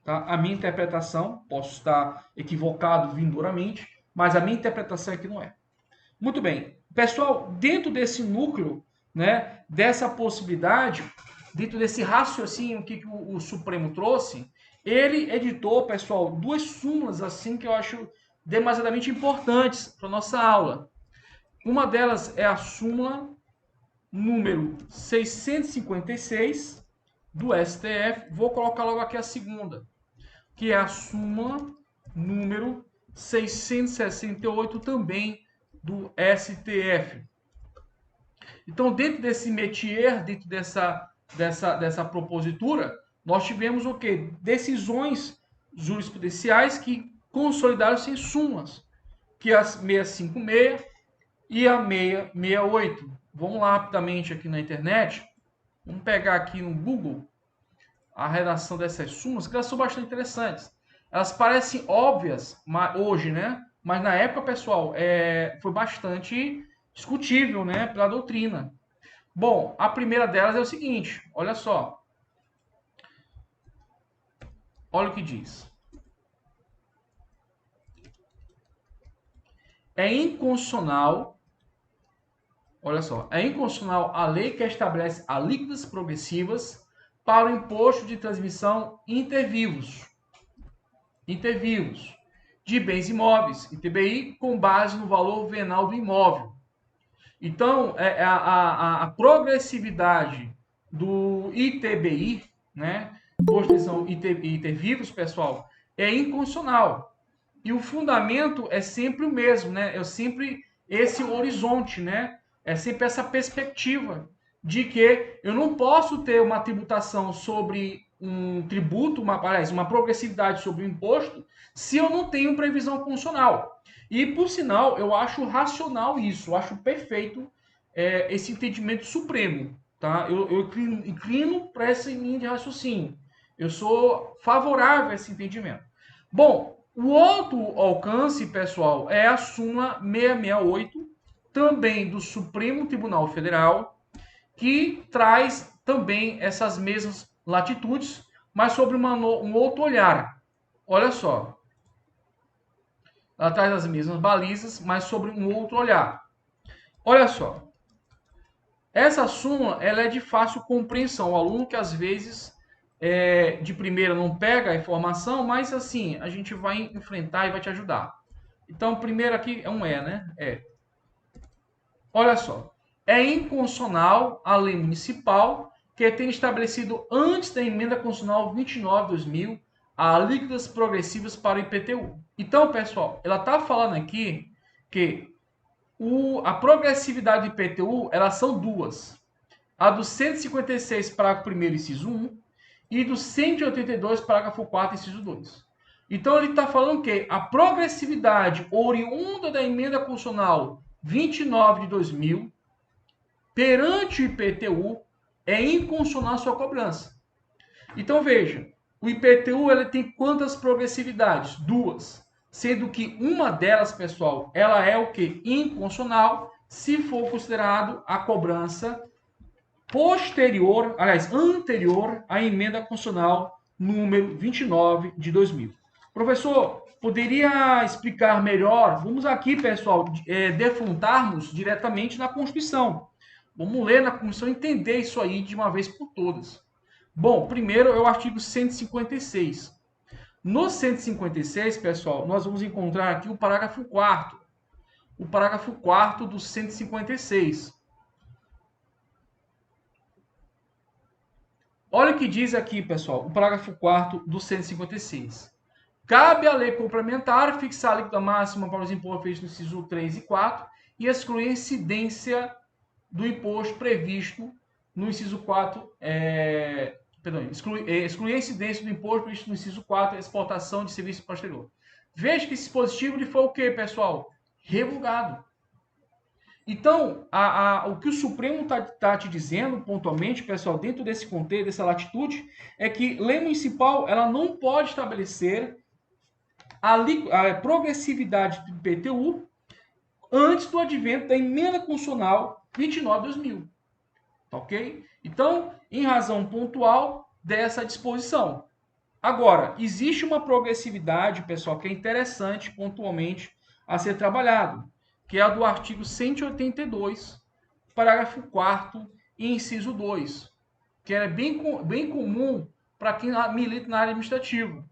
Tá? A minha interpretação, posso estar equivocado vindouramente, mas a minha interpretação é que não é. Muito bem. Pessoal, dentro desse núcleo, né, dessa possibilidade, dentro desse raciocínio que o Supremo trouxe, ele editou, pessoal, duas súmulas assim que eu acho demasiadamente importantes para nossa aula. Uma delas é a súmula número 656 do STF. Vou colocar logo aqui a segunda, que é a súmula número 668 também do STF. Então, dentro desse métier, dentro dessa propositura, nós tivemos o quê? Decisões jurisprudenciais que consolidaram-se em súmulas, que é a 656 e a 668. Vamos lá rapidamente aqui na internet. Vamos pegar aqui no Google a redação dessas súmulas, que elas são bastante interessantes. Elas parecem óbvias hoje, né? Mas na época, pessoal, foi bastante discutível, né, pela doutrina. Bom, a primeira delas é o seguinte, olha só. Olha o que diz. É inconstitucional, olha só, é inconstitucional a lei que estabelece alíquotas progressivas para o imposto de transmissão intervivos, de bens imóveis, ITBI, com base no valor venal do imóvel. Então, a progressividade do ITBI, né, imposto de transmissão intervivos, pessoal, é inconstitucional. E o fundamento é sempre o mesmo, né? É sempre esse horizonte, né? É sempre essa perspectiva de que eu não posso ter uma tributação sobre um tributo, uma progressividade sobre o imposto, se eu não tenho previsão constitucional. E, por sinal, eu acho racional isso, eu acho perfeito esse entendimento supremo. Tá? Eu inclino para essa linha de raciocínio. Eu sou favorável a esse entendimento. Bom, O outro alcance, pessoal, é a súmula 668, também do Supremo Tribunal Federal, que traz também essas mesmas latitudes, mas sobre um outro olhar. Olha só. Ela traz as mesmas balizas, mas sobre um outro olhar. Olha só. Essa súmula ela é de fácil compreensão. O aluno que às vezes de primeira não pega a informação, mas assim, a gente vai enfrentar e vai te ajudar. Então, primeiro aqui é um né? Olha só. É inconstitucional a lei municipal que tem estabelecido antes da emenda constitucional 29 de 2000 alíquotas progressivas para o IPTU. Então, pessoal, ela está falando aqui que a progressividade do IPTU, elas são duas. A do 156, parágrafo 1º, inciso 1, e do 182, parágrafo 4º, inciso 2. Então, ele está falando que a progressividade oriunda da emenda constitucional 29 de 2000, perante o IPTU, é inconstitucional a sua cobrança. Então, veja, o IPTU ele tem quantas progressividades? Duas. Sendo que uma delas, pessoal, ela é o que? Inconstitucional, se for considerado a cobrança anterior à emenda constitucional número 29 de 2000. Professor, poderia explicar melhor? Vamos aqui, pessoal, defrontarmos diretamente na Constituição. Vamos ler na Constituição e entender isso aí de uma vez por todas. Bom, primeiro é o artigo 156. No 156, pessoal, nós vamos encontrar aqui o parágrafo 4º. O parágrafo 4º do 156. Olha o que diz aqui, pessoal, o parágrafo 4º do 156. Cabe à lei complementar fixar a alíquota máxima para os impostos feitos no inciso 3 e 4 e excluir a incidência do imposto previsto no inciso 4, excluir a incidência do imposto previsto no inciso 4, exportação de serviço para o exterior. Veja que esse dispositivo ele foi o quê, pessoal? Revogado. Então, o que o Supremo está te dizendo pontualmente, pessoal, dentro desse contexto, dessa latitude, é que lei municipal ela não pode estabelecer a progressividade do IPTU antes do advento da emenda constitucional 29 de 2000. Ok? Então, em razão pontual dessa disposição. Agora, existe uma progressividade, pessoal, que é interessante pontualmente a ser trabalhado, que é a do artigo 182, parágrafo 4º, inciso 2, que é bem comum para quem milita na área administrativa,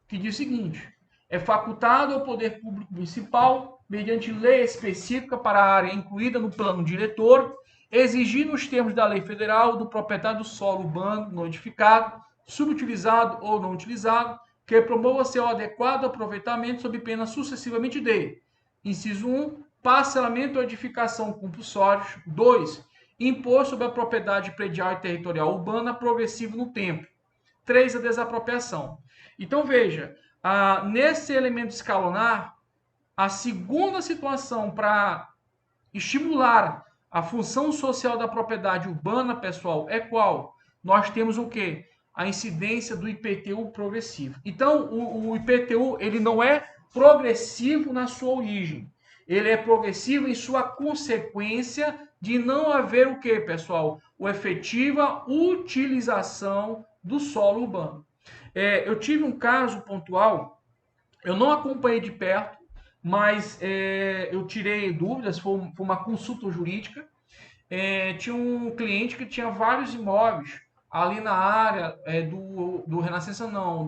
que diz o seguinte: é facultado ao poder público municipal, mediante lei específica para a área incluída no plano diretor, exigir nos termos da lei federal do proprietário do solo urbano não edificado, subutilizado ou não utilizado, que promova seu adequado aproveitamento sob pena sucessivamente de: inciso 1, parcelamento ou edificação compulsórios; 2, imposto sobre a propriedade predial e territorial urbana progressivo no tempo; 3, a desapropriação. Então, veja, nesse elemento escalonar, a segunda situação para estimular a função social da propriedade urbana, pessoal, é qual? Nós temos o quê? A incidência do IPTU progressivo. Então, o IPTU ele não é progressivo na sua origem. Ele é progressivo em sua consequência de não haver o quê, pessoal? A efetiva utilização do solo urbano. Eu tive um caso pontual, eu não acompanhei de perto, mas eu tirei dúvidas, foi uma consulta jurídica. Tinha um cliente que tinha vários imóveis ali na área do Renascença, não,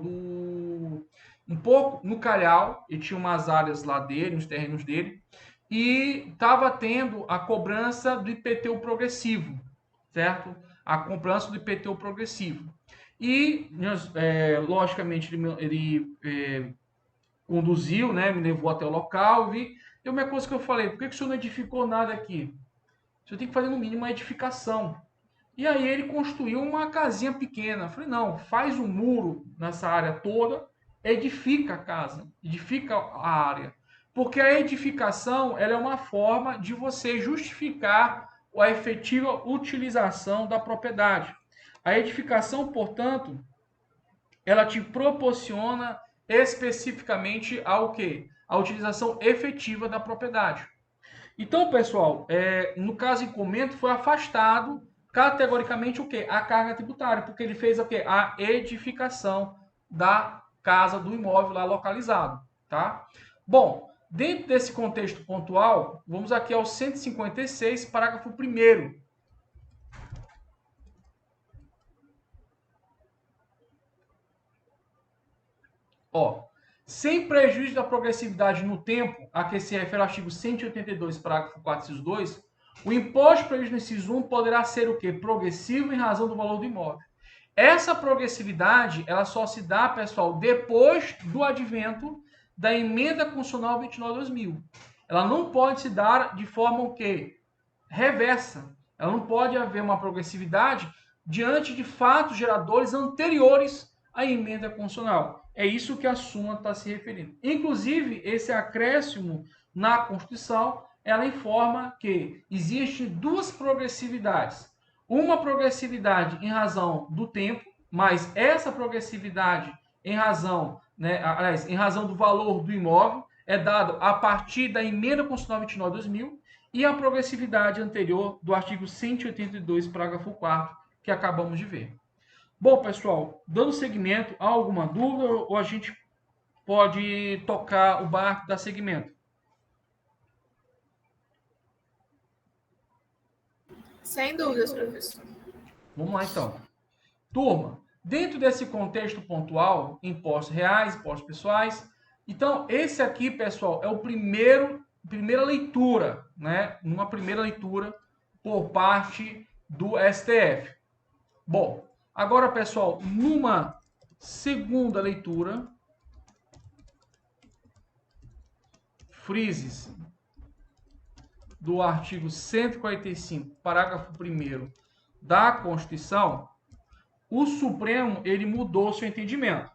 um pouco no Calhau, e tinha umas áreas lá dele, uns terrenos dele, e estava tendo a cobrança do IPTU progressivo, certo? A cobrança do IPTU progressivo. E, logicamente, ele conduziu, né, me levou até o local, vi. E uma coisa que eu falei: por que o senhor não edificou nada aqui? O senhor tem que fazer no mínimo uma edificação. E aí ele construiu uma casinha pequena. Eu falei: não, faz um muro nessa área toda, edifica a casa, edifica a área. Porque a edificação ela é uma forma de você justificar a efetiva utilização da propriedade. A edificação, portanto, ela te proporciona especificamente ao quê? A utilização efetiva da propriedade. Então, pessoal, no caso em comento, foi afastado categoricamente o quê? A carga tributária, porque ele fez o quê? A edificação da casa, do imóvel lá localizado, tá? Bom, dentro desse contexto pontual, vamos aqui ao 156, parágrafo 1º. Ó, sem prejuízo da progressividade no tempo, a que se refere ao artigo 182, parágrafo 4, inciso 2, o imposto previsto no inciso 1 poderá ser o quê? Progressivo em razão do valor do imóvel. Essa progressividade, ela só se dá, pessoal, depois do advento da emenda constitucional 29/2000. Ela não pode se dar de forma o quê? Reversa. Ela não pode haver uma progressividade diante de fatos geradores anteriores à emenda constitucional. É isso que a súmula está se referindo. Inclusive, esse acréscimo na Constituição, ela informa que existem duas progressividades. Uma progressividade em razão do tempo, mas essa progressividade em razão, em razão do valor do imóvel é dado a partir da emenda constitucional 29/2000 e a progressividade anterior do artigo 182, parágrafo 4º, que acabamos de ver. Bom, pessoal, dando seguimento, há alguma dúvida ou a gente pode tocar o barco da seguimento? Sem dúvidas, professor. Vamos lá, então. Turma, dentro desse contexto pontual, impostos reais, impostos pessoais, então esse aqui, pessoal, é o primeira leitura, né? Uma primeira leitura por parte do STF. Bom, agora, pessoal, numa segunda leitura, frises do artigo 145, parágrafo 1º da Constituição, o Supremo ele mudou seu entendimento.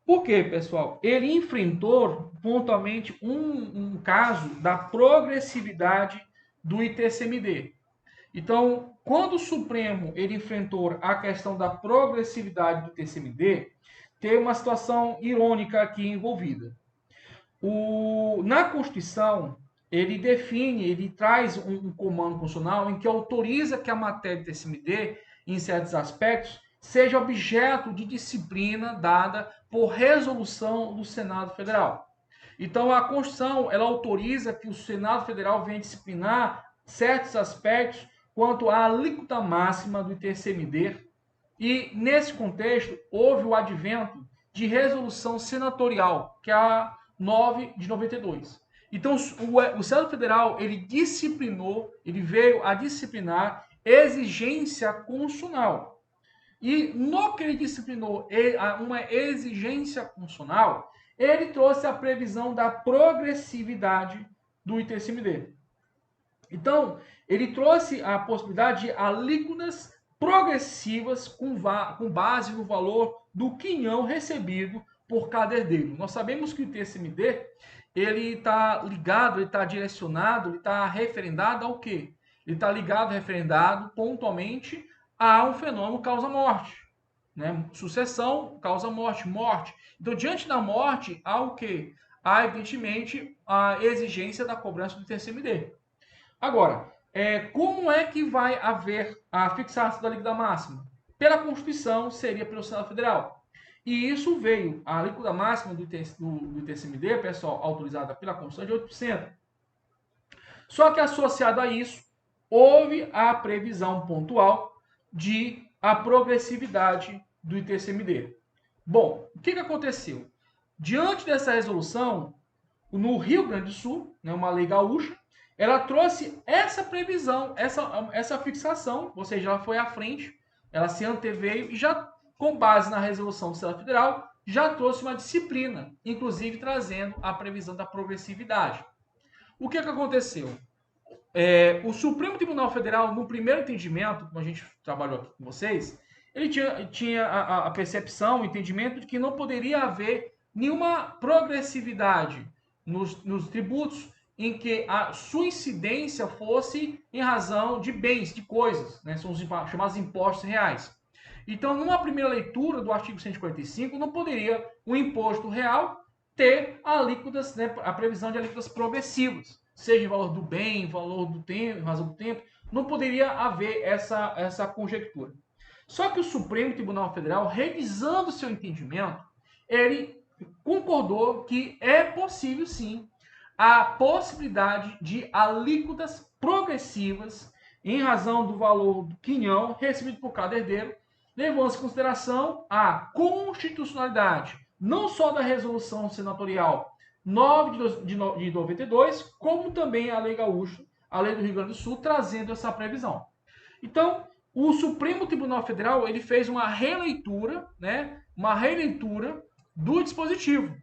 Por quê, pessoal? Ele enfrentou pontualmente um caso da progressividade do ITCMD. Então, quando o Supremo ele enfrentou a questão da progressividade do ITCMD, tem uma situação irônica aqui envolvida. Na Constituição, ele define, ele traz um comando constitucional em que autoriza que a matéria do ITCMD, em certos aspectos, seja objeto de disciplina dada por resolução do Senado Federal. Então, a Constituição ela autoriza que o Senado Federal venha disciplinar certos aspectos quanto à alíquota máxima do ITCMD. E, nesse contexto, houve o advento de resolução senatorial, que é a 9 de 92. Então, o Senado Federal, ele disciplinou, ele veio a disciplinar exigência constitucional. E no que ele disciplinou uma exigência constitucional, ele trouxe a previsão da progressividade do ITCMD. Então, ele trouxe a possibilidade de alíquotas progressivas com base no valor do quinhão recebido por cada herdeiro. Nós sabemos que o ITCMD ele está ligado, ele está direcionado, ele está referendado ao quê? Ele está ligado, referendado pontualmente a um fenômeno causa-morte. Né? Sucessão, causa-morte, morte. Então, diante da morte, há o quê? Há, evidentemente, a exigência da cobrança do ITCMD. Agora, como é que vai haver a fixação da alíquota máxima? Pela Constituição, seria pelo Senado Federal. E isso veio, a alíquota máxima do ITCMD, pessoal, autorizada pela Constituição, de 8%. Só que associado a isso, houve a previsão pontual de a progressividade do ITCMD. Bom, o que aconteceu? Diante dessa resolução, no Rio Grande do Sul, uma lei gaúcha, ela trouxe essa previsão, essa fixação, ou seja, ela foi à frente, ela se anteveio e já, com base na resolução do Senado Federal, já trouxe uma disciplina, inclusive trazendo a previsão da progressividade. O que aconteceu? O Supremo Tribunal Federal, no primeiro entendimento, como a gente trabalhou aqui com vocês, ele tinha a percepção, o entendimento de que não poderia haver nenhuma progressividade nos tributos em que a sua incidência fosse em razão de bens, de coisas, né? São os chamados impostos reais. Então, numa primeira leitura do artigo 145, não poderia o imposto real ter alíquotas, né, a previsão de alíquotas progressivas, seja em valor do bem, valor do tempo, em razão do tempo, não poderia haver essa conjectura. Só que o Supremo Tribunal Federal, revisando seu entendimento, ele concordou que é possível sim a possibilidade de alíquotas progressivas em razão do valor do quinhão recebido por cada herdeiro, levando-se em consideração a constitucionalidade, não só da resolução senatorial 9 de 92, como também a lei gaúcha, a lei do Rio Grande do Sul, trazendo essa previsão. Então, o Supremo Tribunal Federal ele fez uma releitura, né, do dispositivo.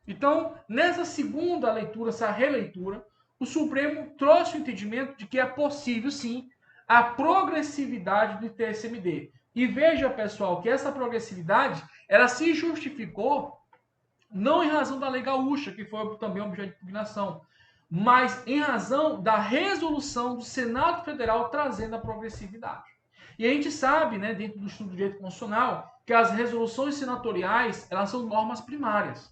Então, nessa segunda leitura, essa releitura, o Supremo trouxe o entendimento de que é possível, sim, a progressividade do ITCMD. E veja, pessoal, que essa progressividade ela se justificou não em razão da lei gaúcha, que foi também objeto de impugnação, mas em razão da resolução do Senado Federal trazendo a progressividade. E a gente sabe, né, dentro do estudo de direito constitucional, que as resoluções senatoriais elas são normas primárias.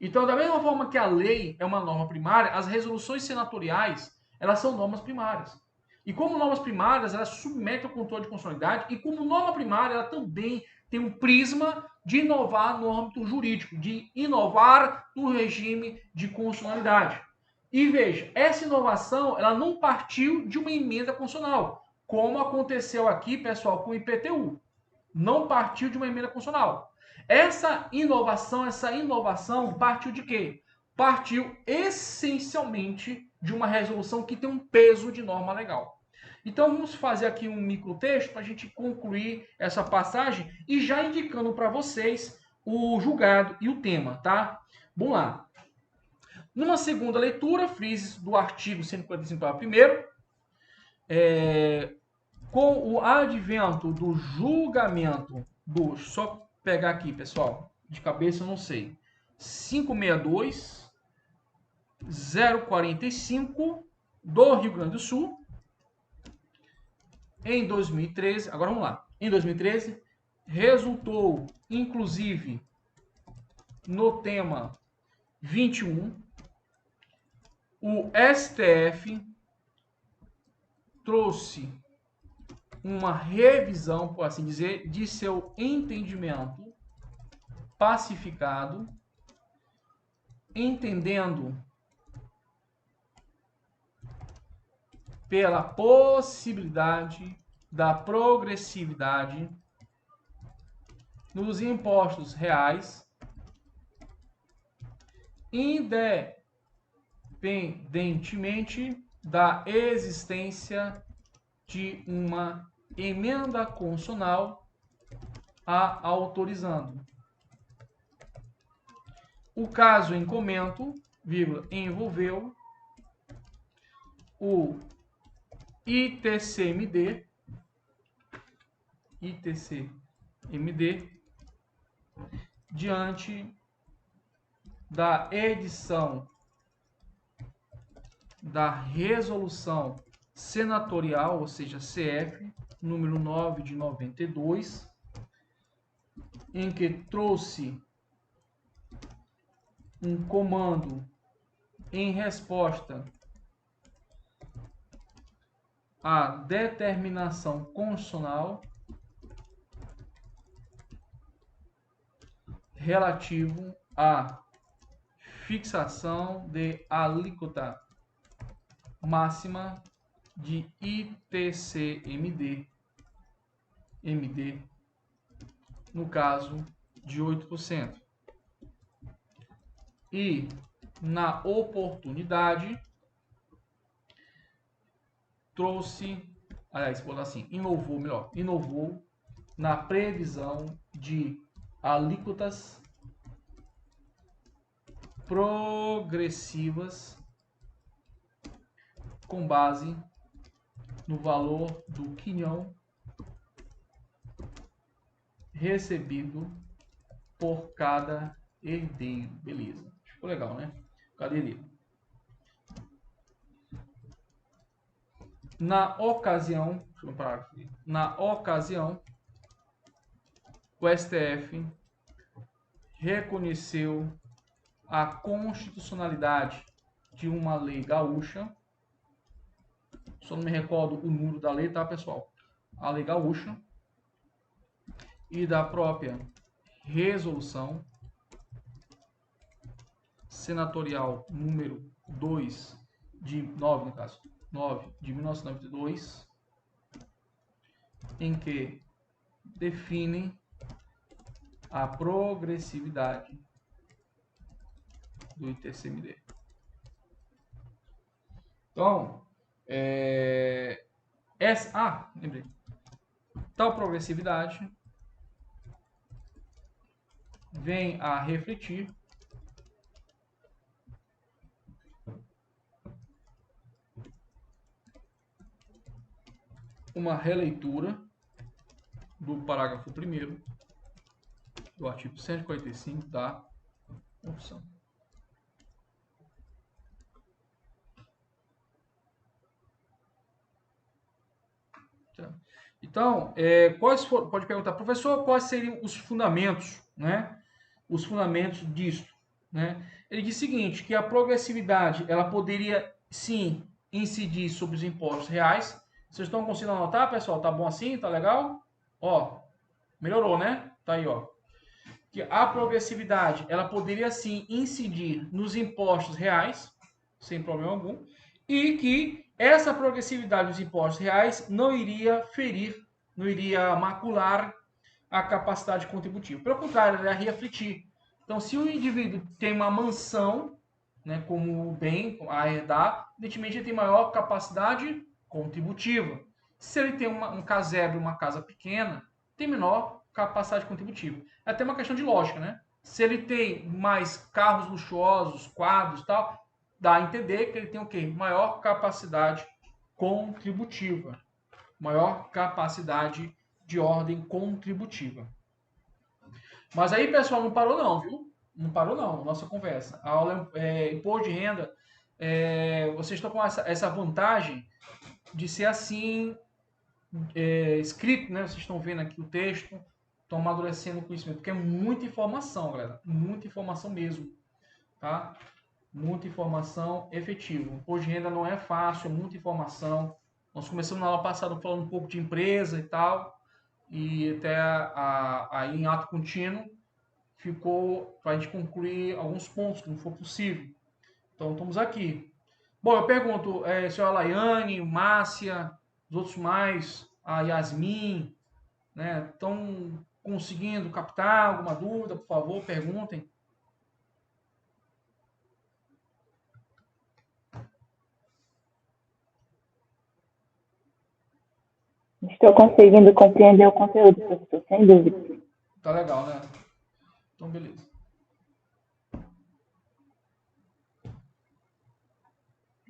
Então, da mesma forma que a lei é uma norma primária, as resoluções senatoriais elas são normas primárias. E como normas primárias, elas submetem ao controle de constitucionalidade e como norma primária, ela também tem um prisma de inovar no âmbito jurídico, de inovar no regime de constitucionalidade. E veja, essa inovação ela não partiu de uma emenda constitucional, como aconteceu aqui, pessoal, com o IPTU. Não partiu de uma emenda constitucional. Essa inovação partiu de quê? Partiu essencialmente de uma resolução que tem um peso de norma legal. Então vamos fazer aqui um microtexto para a gente concluir essa passagem e já indicando para vocês o julgado e o tema, tá? Vamos lá. Numa segunda leitura, frises do artigo 145, primeiro, com o advento do julgamento do... Só pegar aqui, pessoal, de cabeça eu não sei. 562 045 do Rio Grande do Sul. Em 2013, agora vamos lá. Em 2013, resultou, inclusive, no tema 21, o STF trouxe uma revisão, por assim dizer, de seu entendimento pacificado, entendendo pela possibilidade da progressividade nos impostos reais, independentemente da existência de uma emenda constitucional a autorizando. O caso em comento, envolveu o ITCMD, diante da edição da resolução senatorial, ou seja, CF, número 9 de 92, em que trouxe um comando em resposta à determinação constitucional relativo à fixação de alíquota máxima de ITCMD, no caso de 8%. E, na oportunidade, inovou na previsão de alíquotas progressivas com base no valor do quinhão recebido por cada herdeiro. Beleza. Ficou legal, né? Cada herdeiro. Na ocasião, o STF reconheceu a constitucionalidade de uma lei gaúcha, só não me recordo o número da lei, tá, pessoal? A lei gaúcha e da própria resolução senatorial número 2 de 9, no caso, 9 de 1992, em que definem a progressividade do ITCMD. Então, lembrei. Tal progressividade vem a refletir uma releitura do parágrafo 1º do artigo 145 da Constituição. Então, pode perguntar, professor, quais seriam os fundamentos, né? Os fundamentos disso, né? Ele diz o seguinte, que a progressividade, ela poderia, sim, incidir sobre os impostos reais. Vocês estão conseguindo anotar, pessoal? Tá bom assim? Tá legal? Ó, melhorou, né? Tá aí, ó. Que a progressividade, ela poderia, sim, incidir nos impostos reais, sem problema algum, e que essa progressividade dos impostos reais não iria ferir, não iria macular a capacidade contributiva. Pelo contrário, ela ia refletir. Então, se o indivíduo tem uma mansão, né, como bem a herdar, evidentemente ele tem maior capacidade contributiva. Se ele tem um casebre, uma casa pequena, tem menor capacidade contributiva. É até uma questão de lógica, né? Se ele tem mais carros luxuosos, quadros e tal, dá a entender que ele tem o quê? Maior capacidade contributiva. Maior capacidade de ordem contributiva. Mas aí, pessoal, não parou não, viu? Não parou não, nossa conversa. A aula imposto de renda, vocês estão com essa vantagem de ser assim escrito, né? Vocês estão vendo aqui o texto, estão amadurecendo o conhecimento, porque é muita informação, galera. Muita informação mesmo, tá? Muita informação efetiva. O imposto de renda não é fácil, é muita informação. Nós começamos na aula passada falando um pouco de empresa e tal, e até aí em ato contínuo ficou para a gente concluir alguns pontos que não for possível. Então estamos aqui. Bom, eu pergunto, senhora Laiane, Márcia, os outros mais, a Yasmin, né, estão conseguindo captar alguma dúvida? Por favor, perguntem. Estou conseguindo compreender o conteúdo, professor, sem dúvida. Tá legal, né? Então, beleza.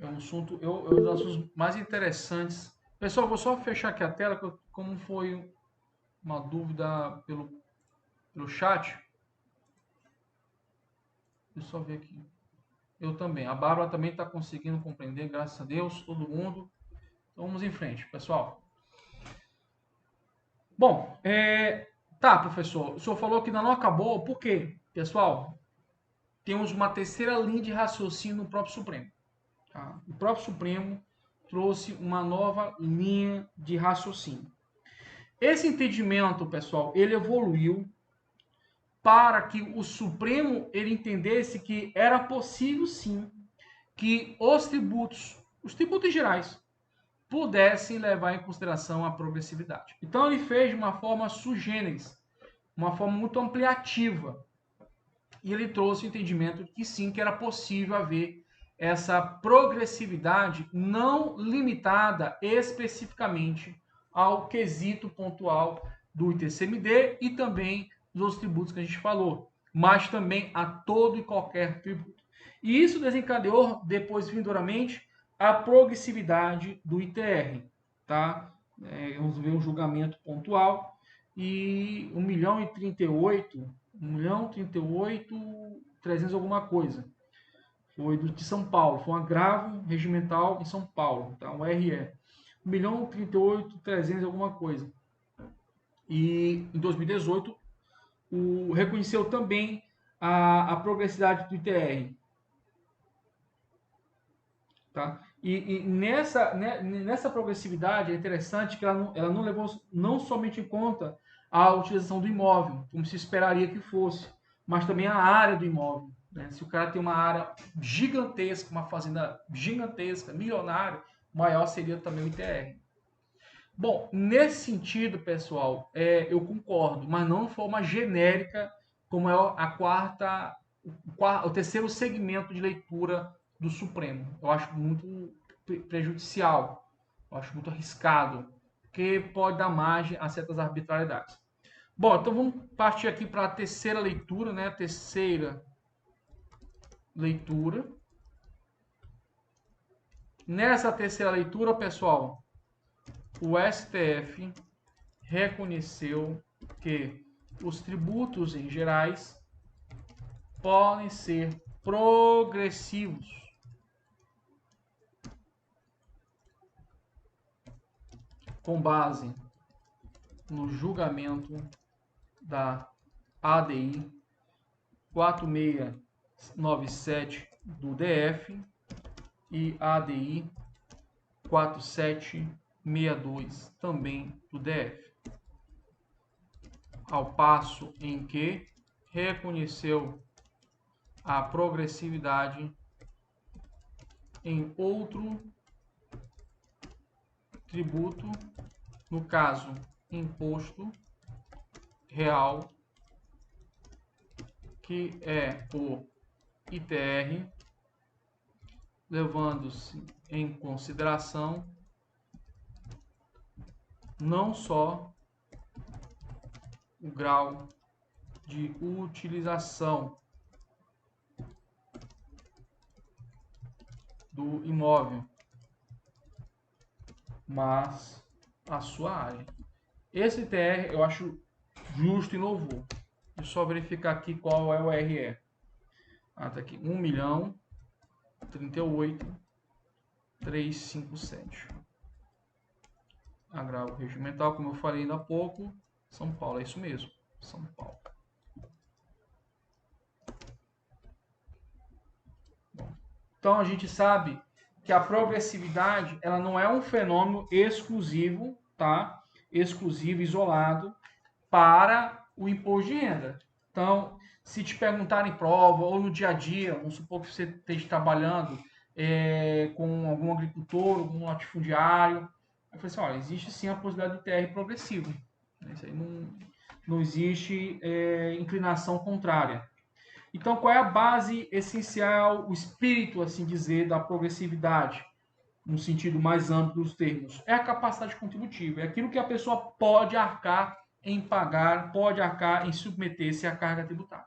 É um assunto, um dos assuntos mais interessantes. Pessoal, vou só fechar aqui a tela, como foi uma dúvida pelo chat. Deixa eu só ver aqui. Eu também. A Bárbara também está conseguindo compreender, graças a Deus, todo mundo. Então, vamos em frente, pessoal. Bom, tá, professor. O senhor falou que ainda não acabou. Por quê? Pessoal, temos uma terceira linha de raciocínio no próprio Supremo. Tá? O próprio Supremo trouxe uma nova linha de raciocínio. Esse entendimento, pessoal, ele evoluiu para que o Supremo ele entendesse que era possível, sim, que os tributos gerais, pudessem levar em consideração a progressividade. Então ele fez de uma forma sui generis, uma forma muito ampliativa. E ele trouxe o entendimento que sim, que era possível haver essa progressividade não limitada especificamente ao quesito pontual do ITCMD e também dos outros tributos que a gente falou, mas também a todo e qualquer tributo. E isso desencadeou depois, vindouramente, a progressividade do ITR, tá? Vamos ver um julgamento pontual e 1.038.300 alguma coisa. Foi de São Paulo, foi um agravo regimental em São Paulo, tá? Um RE. 1.038.300 alguma coisa. E em 2018 reconheceu também a progressividade do ITR. Tá? E nessa progressividade é interessante que ela não levou não somente em conta a utilização do imóvel, como se esperaria que fosse, mas também a área do imóvel. Né? Se o cara tem uma área gigantesca, uma fazenda gigantesca, milionária, maior seria também o ITR. Bom, nesse sentido, pessoal, eu concordo, mas não de forma genérica, como é o terceiro segmento de leitura do Supremo. Eu acho muito prejudicial, eu acho muito arriscado, porque pode dar margem a certas arbitrariedades. Bom, então vamos partir aqui para a terceira leitura, né? A terceira leitura. Nessa terceira leitura, pessoal, o STF reconheceu que os tributos em gerais podem ser progressivos com base no julgamento da ADI 4697 do DF e ADI 4762 também do DF, ao passo em que reconheceu a progressividade em outro tributo, no caso, imposto real, que é o ITR, levando-se em consideração não só o grau de utilização do imóvel, mas a sua área. Esse ITR eu acho justo e louvor. Deixa eu só verificar aqui qual é o RE. Tá aqui, 1.038.357. Agravo regimental, como eu falei ainda há pouco, São Paulo, é isso mesmo, São Paulo. Bom, então a gente sabe que a progressividade ela não é um fenômeno exclusivo, tá? Exclusivo, isolado para o imposto de renda. Então, se te perguntarem em prova ou no dia a dia, vamos supor que você esteja trabalhando com algum agricultor, algum latifundiário, eu falei assim, olha, existe sim a possibilidade de ITR progressivo. Isso aí não existe inclinação contrária. Então, qual é a base essencial, o espírito, assim dizer, da progressividade, no sentido mais amplo dos termos? É a capacidade contributiva, é aquilo que a pessoa pode arcar em pagar, pode arcar em submeter-se à carga tributária.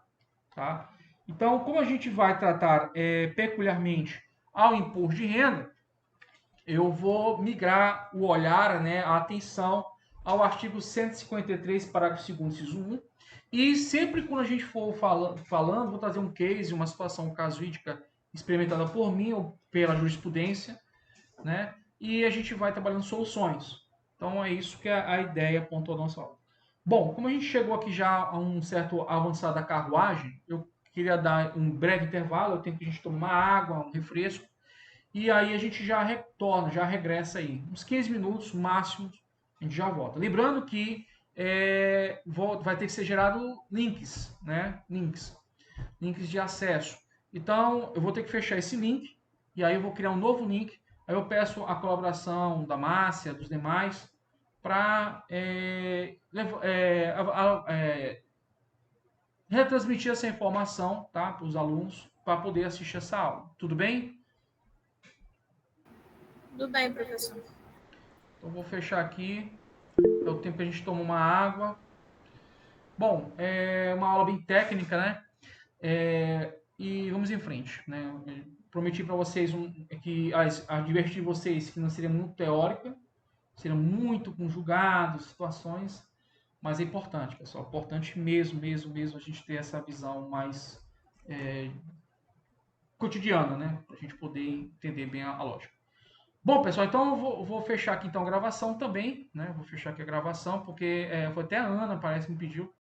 Tá? Então, como a gente vai tratar peculiarmente ao imposto de renda, eu vou migrar o olhar, né, a atenção ao artigo 153, parágrafo 2º, inciso 1. E sempre quando a gente for falando, vou trazer um case, uma situação casuística experimentada por mim ou pela jurisprudência, né? E a gente vai trabalhando soluções. Então é isso que é a ideia pontual da nossa aula. Bom, como a gente chegou aqui já a um certo avançado da carruagem, eu queria dar um breve intervalo, eu tenho que a gente tomar água, um refresco, e aí a gente já retorna, já regressa aí. Uns 15 minutos máximo, a gente já volta. Lembrando que vai ter que ser gerado links, né? Links de acesso. Então, eu vou ter que fechar esse link, e aí eu vou criar um novo link. Aí eu peço a colaboração da Márcia, dos demais, para retransmitir essa informação, tá, para os alunos, para poder assistir essa aula. Tudo bem? Tudo bem, professor. Então, vou fechar aqui. É o tempo que a gente toma uma água. Bom, é uma aula bem técnica, né? E vamos em frente, né? Eu prometi para vocês que advertir vocês que não seria muito teórica, seria muito com julgados, situações, mas é importante, pessoal, importante mesmo a gente ter essa visão mais cotidiana, né? Para a gente poder entender bem a lógica. Bom, pessoal, então eu vou fechar aqui então a gravação também, né? Vou fechar aqui a gravação, porque foi até a Ana, parece, que me pediu